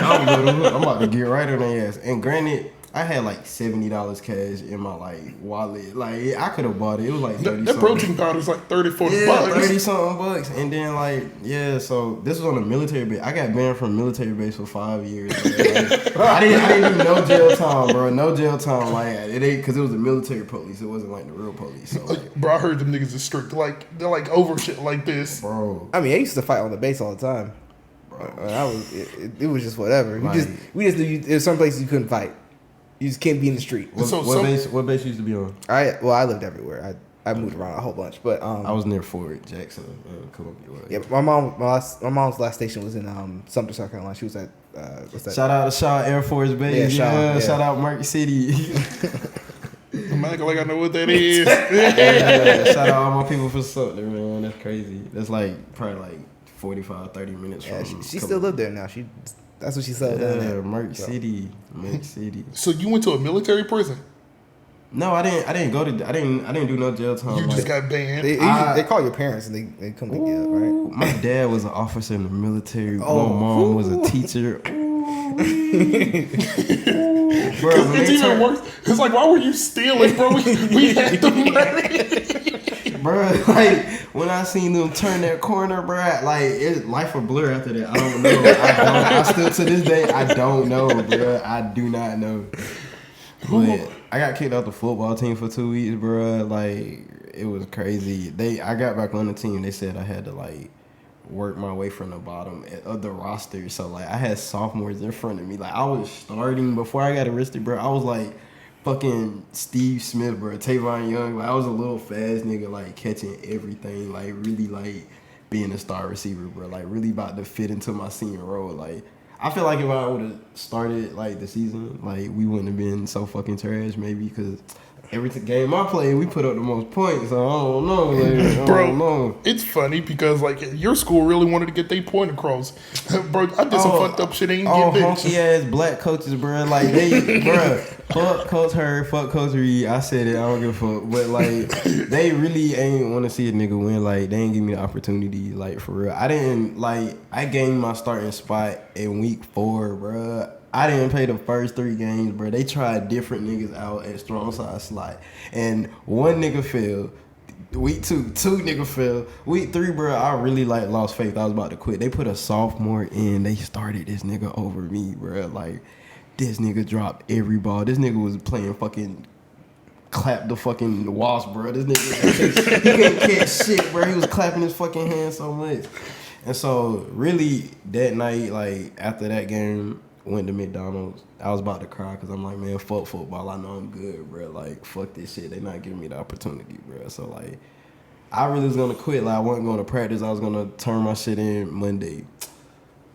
[SPEAKER 5] I'm about to get right on their ass. And granted, I had like $70 cash in my like wallet. Like I could have bought it. It was like 30
[SPEAKER 3] That
[SPEAKER 5] something.
[SPEAKER 3] protein powder is like 30, 40
[SPEAKER 5] Yeah,
[SPEAKER 3] bucks.
[SPEAKER 5] 30 something bucks. And then like, yeah, so this was on a military base. I got banned from military base for 5 years. Like, I didn't do no jail time, bro. No jail time. Like it ain't because it was the military police. It wasn't like the real police. So like,
[SPEAKER 3] Bro, I heard them niggas is strict. Like they're like over shit like this.
[SPEAKER 5] bro.
[SPEAKER 4] I mean, I used to fight on the base all the time. It was just whatever. We just knew there's some places you couldn't fight. You just can't be in the street.
[SPEAKER 5] What base you used to be on?
[SPEAKER 4] I lived everywhere. I moved around a whole bunch, but
[SPEAKER 5] I was near Fort Jackson, Columbia.
[SPEAKER 4] yeah. My mom's last station was in Sumter, South Carolina. She was at what's that?
[SPEAKER 5] Shout out to Shaw Air Force Base.
[SPEAKER 4] Yeah,
[SPEAKER 5] Shout out Mark City.
[SPEAKER 3] I'm acting like I know what that is.
[SPEAKER 5] Shout out all my people for Sumter, man. That's crazy. That's like probably like 45, 30 minutes
[SPEAKER 4] Yeah,
[SPEAKER 5] from.
[SPEAKER 4] she still lived there now. That's what she said.
[SPEAKER 5] Yeah, Mark City.
[SPEAKER 3] So you went to a military prison?
[SPEAKER 5] No, I didn't go to. I didn't do no jail time.
[SPEAKER 3] You just got banned.
[SPEAKER 4] They call your parents and they come to get up, right?
[SPEAKER 5] My dad was an officer in the military.
[SPEAKER 4] Oh.
[SPEAKER 5] My mom was a teacher. Bro,
[SPEAKER 3] It's even worse. It's like, why were you stealing, bro? We had the money.
[SPEAKER 5] Bro, like when I seen them turn that corner, bro, like it's life a blur after that. I don't know. I still to this day I don't know, bro. I do not know. But I got kicked off the football team for 2 weeks, bro. Like it was crazy. I got back on the team. They said I had to like work my way from the bottom of the roster. So like I had sophomores in front of me. Like I was starting before I got arrested, bro. I was like fucking Steve Smith, bro. Tavon Young. Like I was a little fast nigga, like catching everything. Like really like being a star receiver, bro. Like really about to fit into my senior role. Like I feel like if I would have started like the season, like we wouldn't have been so fucking trash, maybe, because every game I played, we put up the most points. So I don't know, like,
[SPEAKER 3] Bro, it's funny because like your school really wanted to get their point across. Bro, I did some fucked up shit. Ain't get benched.
[SPEAKER 5] Honky ass black coaches, bro. Like they, bro, fuck Coach Hurd, fuck Coach Reed. I said it. I don't give a fuck. But like, they really ain't want to see a nigga win. Like they ain't give me the opportunity. Like for real, I didn't like. I gained my starting spot in week 4, bro. I didn't play the first 3 games, bro. They tried different niggas out at strong side slot, and one nigga failed. Week 2 nigga failed. Week 3, bro, I really like lost faith. I was about to quit. They put a sophomore in. They started this nigga over me, bro. Like this nigga dropped every ball. This nigga was playing fucking clap the fucking wasp, bro. This nigga he couldn't catch shit, bro. He was clapping his fucking hands so much. And so really that night, like after that game, went to McDonald's. I was about to cry because I'm like, man, fuck football. I know I'm good, bro. Like, fuck this shit. They not giving me the opportunity, bro. So, like, I really was going to quit. Like, I wasn't going to practice. I was going to turn my shit in Monday.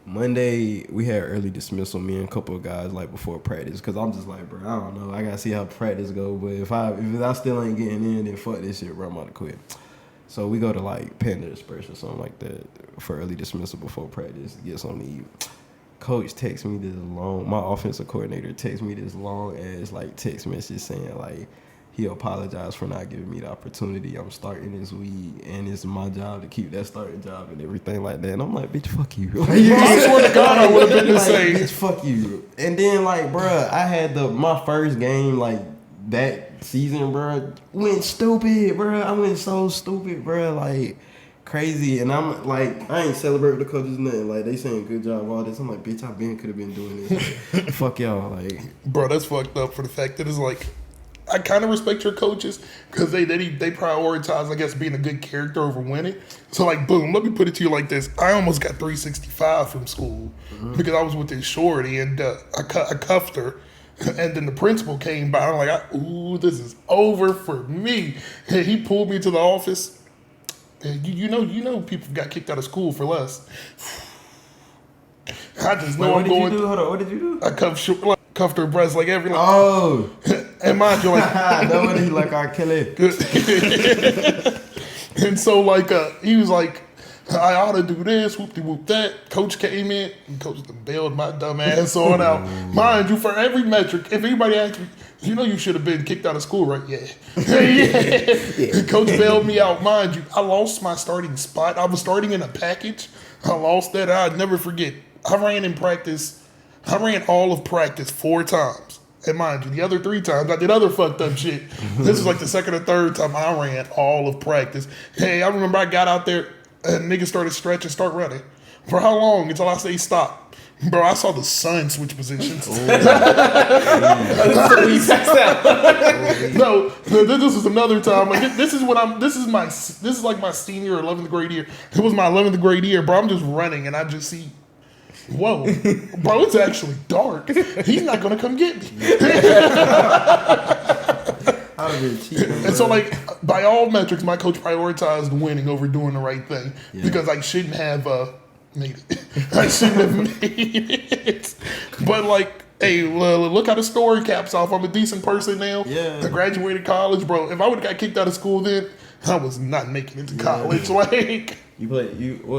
[SPEAKER 5] Monday, we had early dismissal, me and a couple of guys, like, before practice. Because I'm just like, bro, I don't know. I got to see how practice go. But if I still ain't getting in, then fuck this shit, bro. I'm about to quit. So, we go to, like, Panda Express or something like that for early dismissal before practice. Get something to eat. Coach texts me this long, my offensive coordinator texts me this long ass like text message saying like he apologized for not giving me the opportunity. I'm starting this week and it's my job to keep that starting job and everything like that. And I'm like, bitch, fuck you.
[SPEAKER 3] I swear to God, I would have been the
[SPEAKER 5] like,
[SPEAKER 3] same.
[SPEAKER 5] Bitch, fuck you. And then like, bruh, I had my first game like that season, bruh, went stupid, bruh. I went so stupid, bruh. Like, crazy, and I'm like, I ain't celebrating the coaches nothing. Like they saying good job, all this. I'm like, bitch, could have been doing this. Fuck y'all, like,
[SPEAKER 3] bro, that's fucked up for the fact that it's like, I kind of respect your coaches because they prioritize, I guess, being a good character over winning. So like, boom, let me put it to you like this: I almost got 365 from school because I was with this shorty and I cuffed her. And then the principal came by. I'm like, ooh, this is over for me. And he pulled me to the office. You know, people got kicked out of school for less. I just know I'm going.
[SPEAKER 5] Hold on, what did you do?
[SPEAKER 3] I cuffed her breast like every.
[SPEAKER 5] Oh,
[SPEAKER 3] and mind you, like
[SPEAKER 5] nobody like R. Kelly.
[SPEAKER 3] And so like he was like, I ought to do this, whoop de whoop that. Coach came in and coach bailed my dumb ass on out. Mind you, for every metric, if anybody asked me, you know you should have been kicked out of school, right? Yeah. Yeah. Coach bailed me out. Mind you, I lost my starting spot. I was starting in a package. I lost that. I'd never forget. I ran all of practice 4 times. And mind you, the other 3 times I did other fucked up shit. This is like the second or third time I ran all of practice. Hey, I remember I got out there and niggas started stretching, start running. For how long? Until I say stop. Bro, I saw the sun switch positions. No, this was another time. Like this is like my senior 11th grade year. It was my 11th grade year, bro. I'm just running and I just see, whoa, bro, it's actually dark. He's not gonna come get me. And so, like, by all metrics, my coach prioritized winning over doing the right thing because I shouldn't have made it. I shouldn't have made it. But, like, hey, look how the story caps off. I'm a decent person now.
[SPEAKER 5] Yeah.
[SPEAKER 3] I graduated college, bro. If I would have got kicked out of school then, I was not making it to college. Like,
[SPEAKER 5] what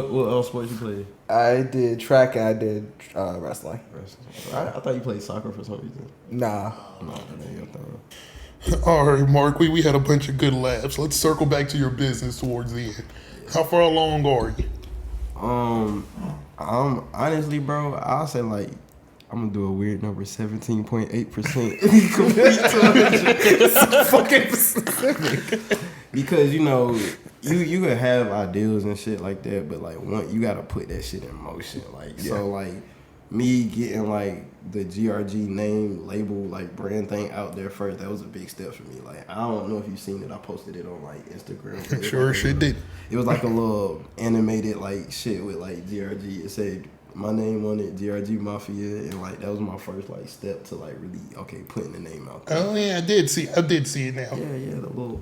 [SPEAKER 5] else sports you played?
[SPEAKER 4] I did track and I did wrestling.
[SPEAKER 5] I thought you played soccer for some reason.
[SPEAKER 4] Nah.
[SPEAKER 5] No, that ain't your thing.
[SPEAKER 3] All right, Mark, we had a bunch of good laughs. Let's circle back to your business towards the end. How far along are you?
[SPEAKER 5] I'm honestly, bro, I'll say like I'm gonna do a weird number, 17.8% complete to
[SPEAKER 4] Fucking specific.
[SPEAKER 5] because you could have ideals and shit like that, but like you gotta put that shit in motion. Like so, like me getting like the GRG name label like brand thing out there first, that was a big step for me. Like I don't know if you've seen it. I posted it on like Instagram.
[SPEAKER 3] Sure,
[SPEAKER 5] like,
[SPEAKER 3] shit did.
[SPEAKER 5] It was like a little animated like shit with like GRG. It said my name on it, GRG Mafia, and like that was my first like step to like really putting the name out there.
[SPEAKER 3] Oh yeah, I did see it now.
[SPEAKER 5] Yeah, the little.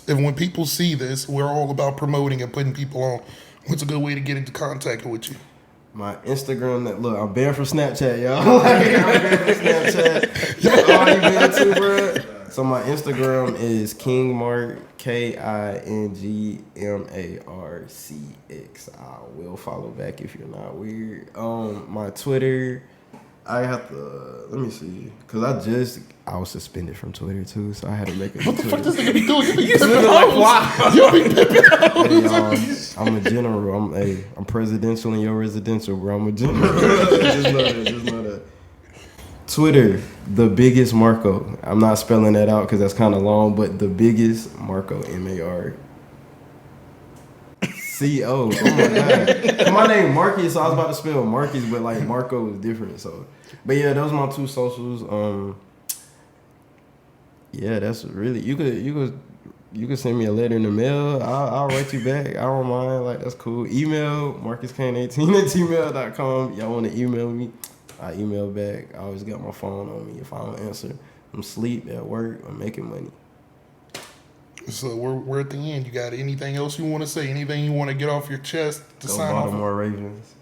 [SPEAKER 3] And when people see this, we're all about promoting and putting people on. What's a good way to get into contact with you?
[SPEAKER 5] My Instagram, look, I'm banned from Snapchat, y'all. Like, I'm banned from Snapchat. Y'all ain't banned too, bro. So my Instagram is KingMark, KingMarcx. I will follow back if you're not weird. My Twitter, I have to, let me see, because I was suspended from Twitter too, so I had to make a
[SPEAKER 3] What the fuck
[SPEAKER 5] Twitter.
[SPEAKER 3] this nigga be doing? You be pimping hoes. You be pimping hoes.
[SPEAKER 5] I'm a general. I'm presidential and you're residential, bro. I'm a general. just know that. Twitter, the biggest Marco. I'm not spelling that out because that's kind of long, but the biggest Marco, MARCO. Oh my god. My name Marcus, so I was about to spell Marcus, but like Marco is different. So, but yeah, those are my two socials. Yeah, that's really you could send me a letter in the mail. I'll write you back. I don't mind. Like that's cool. Email marcuscain18@gmail.com. Y'all want to email me? I email back. I always got my phone on me. If I don't answer, I'm asleep at work. I'm making money.
[SPEAKER 3] So we're at the end. You got anything else you want to say? Anything you want to get off your chest to
[SPEAKER 5] Go
[SPEAKER 3] sign off?
[SPEAKER 5] Baltimore Ravens.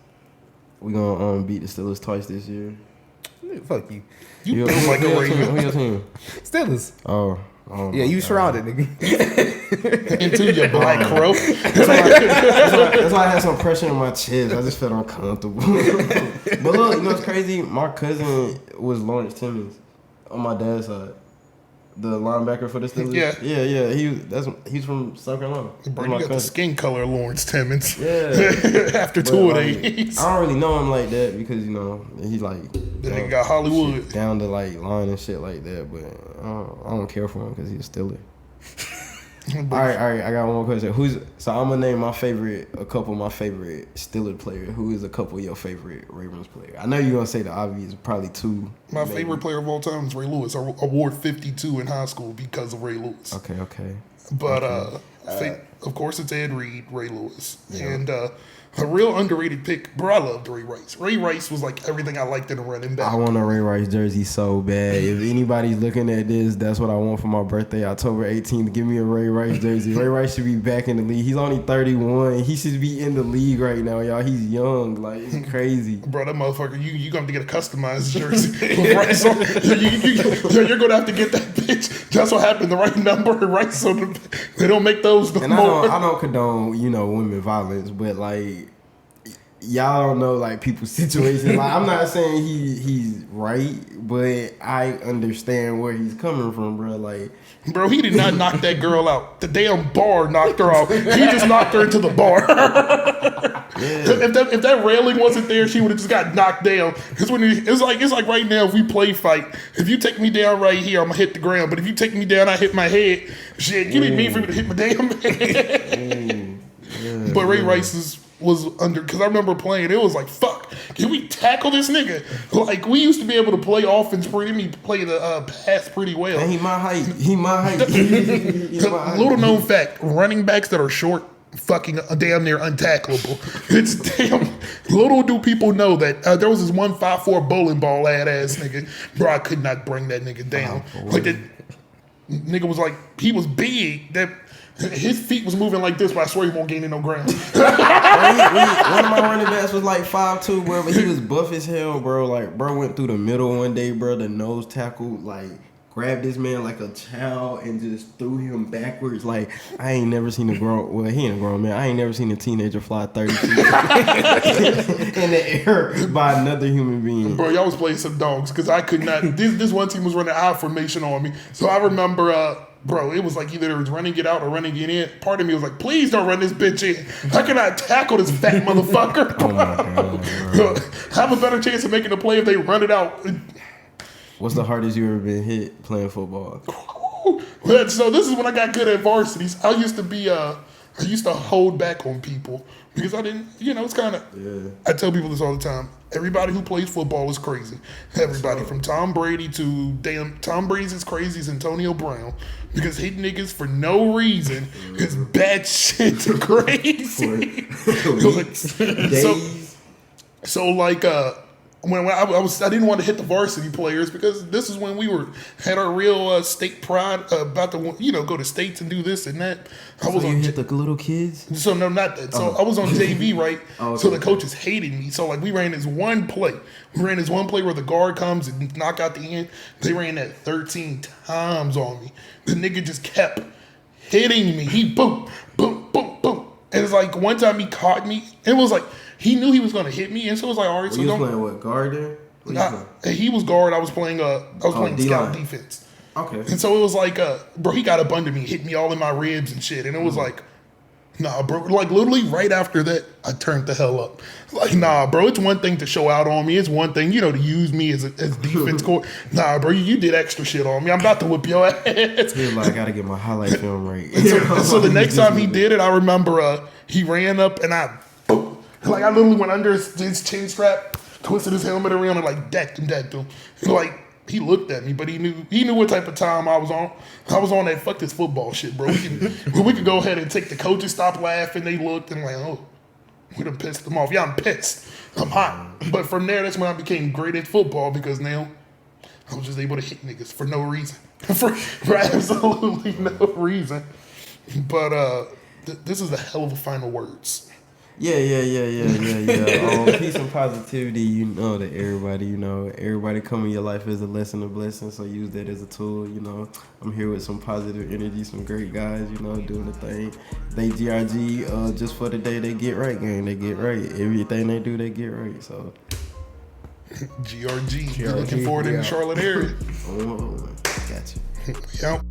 [SPEAKER 5] We gonna beat the Steelers twice this year.
[SPEAKER 4] Fuck you.
[SPEAKER 3] You feel like a Raven.
[SPEAKER 5] Who your team?
[SPEAKER 4] Steelers.
[SPEAKER 5] Oh
[SPEAKER 4] Yeah, you surrounded, nigga.
[SPEAKER 3] Into your black crow.
[SPEAKER 5] That's why I had some pressure in my chest. I just felt uncomfortable. But look, you know what's crazy? My cousin was Lawrence Timmons on my dad's side. The linebacker for the Steelers.
[SPEAKER 3] Yeah.
[SPEAKER 5] He's from South Carolina.
[SPEAKER 3] Bro, you got the skin color of Lawrence Timmons.
[SPEAKER 5] Yeah.
[SPEAKER 3] After
[SPEAKER 5] But,
[SPEAKER 3] two of
[SPEAKER 5] like,
[SPEAKER 3] these.
[SPEAKER 5] I don't really know him like that because he's like
[SPEAKER 3] The nigga got Hollywood.
[SPEAKER 5] down to like line and shit like that. But I don't care for him because he's a Steeler. All right. I got one more question. So I'm gonna name a couple of my favorite Steelers players. Who is a couple of your favorite Ravens players? I know you're gonna say the obvious, probably two.
[SPEAKER 3] My favorite player of all time is Ray Lewis. I award 52 in high school because of Ray Lewis.
[SPEAKER 5] Okay.
[SPEAKER 3] But of course it's Ed Reed, Ray Lewis, and a real underrated pick. Bro, I loved Ray Rice. Ray Rice was like everything I liked in a running back.
[SPEAKER 5] I want a Ray Rice jersey so bad. If anybody's looking at this, that's what I want for my birthday, October 18th. Give me a Ray Rice jersey. Ray Rice should be back in the league. He's only 31. He should be in the league right now, y'all. He's young. Like, it's crazy.
[SPEAKER 3] Bro, that motherfucker, you going to have to get a customized jersey with Rice on. You're going to have to get that bitch. That's what happened. The right number, Rice on the. They don't make those no more.
[SPEAKER 5] I don't condone, women violence, but like, y'all don't know like people's situation. Like, I'm not saying he's right, but I understand where he's coming from, bro. Like,
[SPEAKER 3] bro, he did not knock that girl out. The damn bar knocked her out. He just knocked her into the bar. If that railing wasn't there, she would have just got knocked down. Because it's like right now, if we play fight, if you take me down right here, I'm gonna hit the ground. But if you take me down, I hit my head. Shit, you didn't mean for me to hit my damn head. But Ray Rice was under, because I remember playing, it was like, fuck, can we tackle this nigga? Like, we used to be able to play offense play the pass pretty well.
[SPEAKER 5] And he my height. He my height.
[SPEAKER 3] Little known fact, running backs that are short, fucking damn near untackleable. It's damn, little do people know that there was this 154 bowling ball ass nigga. Bro, I could not bring that nigga down. Like, that nigga was like, he was big, that his feet was moving like this, but I swear he won't gain in no ground.
[SPEAKER 5] One of my running backs was like 5'2", bro, but he was buff as hell, bro. Like, bro went through the middle one day, bro. The nose tackle, like, grabbed this man like a child and just threw him backwards. Like, I ain't never seen a grown, well, he ain't a grown man. I ain't never seen a teenager fly 30 feet in the air by another human being.
[SPEAKER 3] Bro, y'all was playing some dogs because I could not. This one team was running I formation on me. So I remember, bro, it was like either it was running it out or running it in. Part of me was like, please don't run this bitch in. How can I tackle this fat motherfucker?
[SPEAKER 5] Oh my God,
[SPEAKER 3] have a better chance of making a play if they run it out.
[SPEAKER 5] What's the hardest you ever been hit playing football?
[SPEAKER 3] So this is when I got good at varsities. I used to hold back on people because I didn't, it's kind of, I tell people this all the time. Everybody who plays football is crazy. Everybody from Tom Brady to Tom Brady's as crazy as Antonio Brown because hitting niggas for no reason is bad shit crazy. So like, when I didn't want to hit the varsity players because this is when we had our real state pride about to go to states and do this and that. I was on
[SPEAKER 5] hit the little kids.
[SPEAKER 3] So no, not that. So I was on JV, right?
[SPEAKER 5] Okay.
[SPEAKER 3] So the coaches hated me. So like we ran this one play. where the guard comes and knock out the end. They ran that 13 times on me. The nigga just kept hitting me. He boom, boom, boom, boom. And it's like one time he caught me. It was like. He knew he was gonna hit me, and so it was like, all right. So
[SPEAKER 5] you was playing what, guard there?
[SPEAKER 3] He was guard. I was playing. Scout
[SPEAKER 5] D-line.
[SPEAKER 3] defense.
[SPEAKER 5] Okay.
[SPEAKER 3] And so it was like, bro, he got up under me, hit me all in my ribs and shit, and it was like, nah, bro. Like literally right after that, I turned the hell up. Like, nah, bro. It's one thing to show out on me. It's one thing, to use me as defense court. Nah, bro, you did extra shit on me. I'm about to whip your ass.
[SPEAKER 5] He was like, I gotta get my highlight film right.
[SPEAKER 3] So the next time he did it, I remember he ran up and I literally went under his chin strap, twisted his helmet around and like decked him. And like he looked at me, but he knew what type of time I was on. I was on that fuck this football shit, bro. We could go ahead and take the coaches, stop laughing. They looked and like, oh, we done pissed them off. Yeah, I'm pissed. I'm hot. But from there, that's when I became great at football because now I was just able to hit niggas for no reason. for absolutely no reason. But this is the hell of a final words.
[SPEAKER 5] Yeah. Peace and positivity, that everybody come in your life as a lesson, a blessing. So use that as a tool, I'm here with some positive energy, some great guys, doing the thing. They GRG, just for the day they get right, gang. They get right. Everything they do, they get right. So
[SPEAKER 3] GRG. Looking forward in the Charlotte area.
[SPEAKER 5] Oh, got you.
[SPEAKER 3] Yep.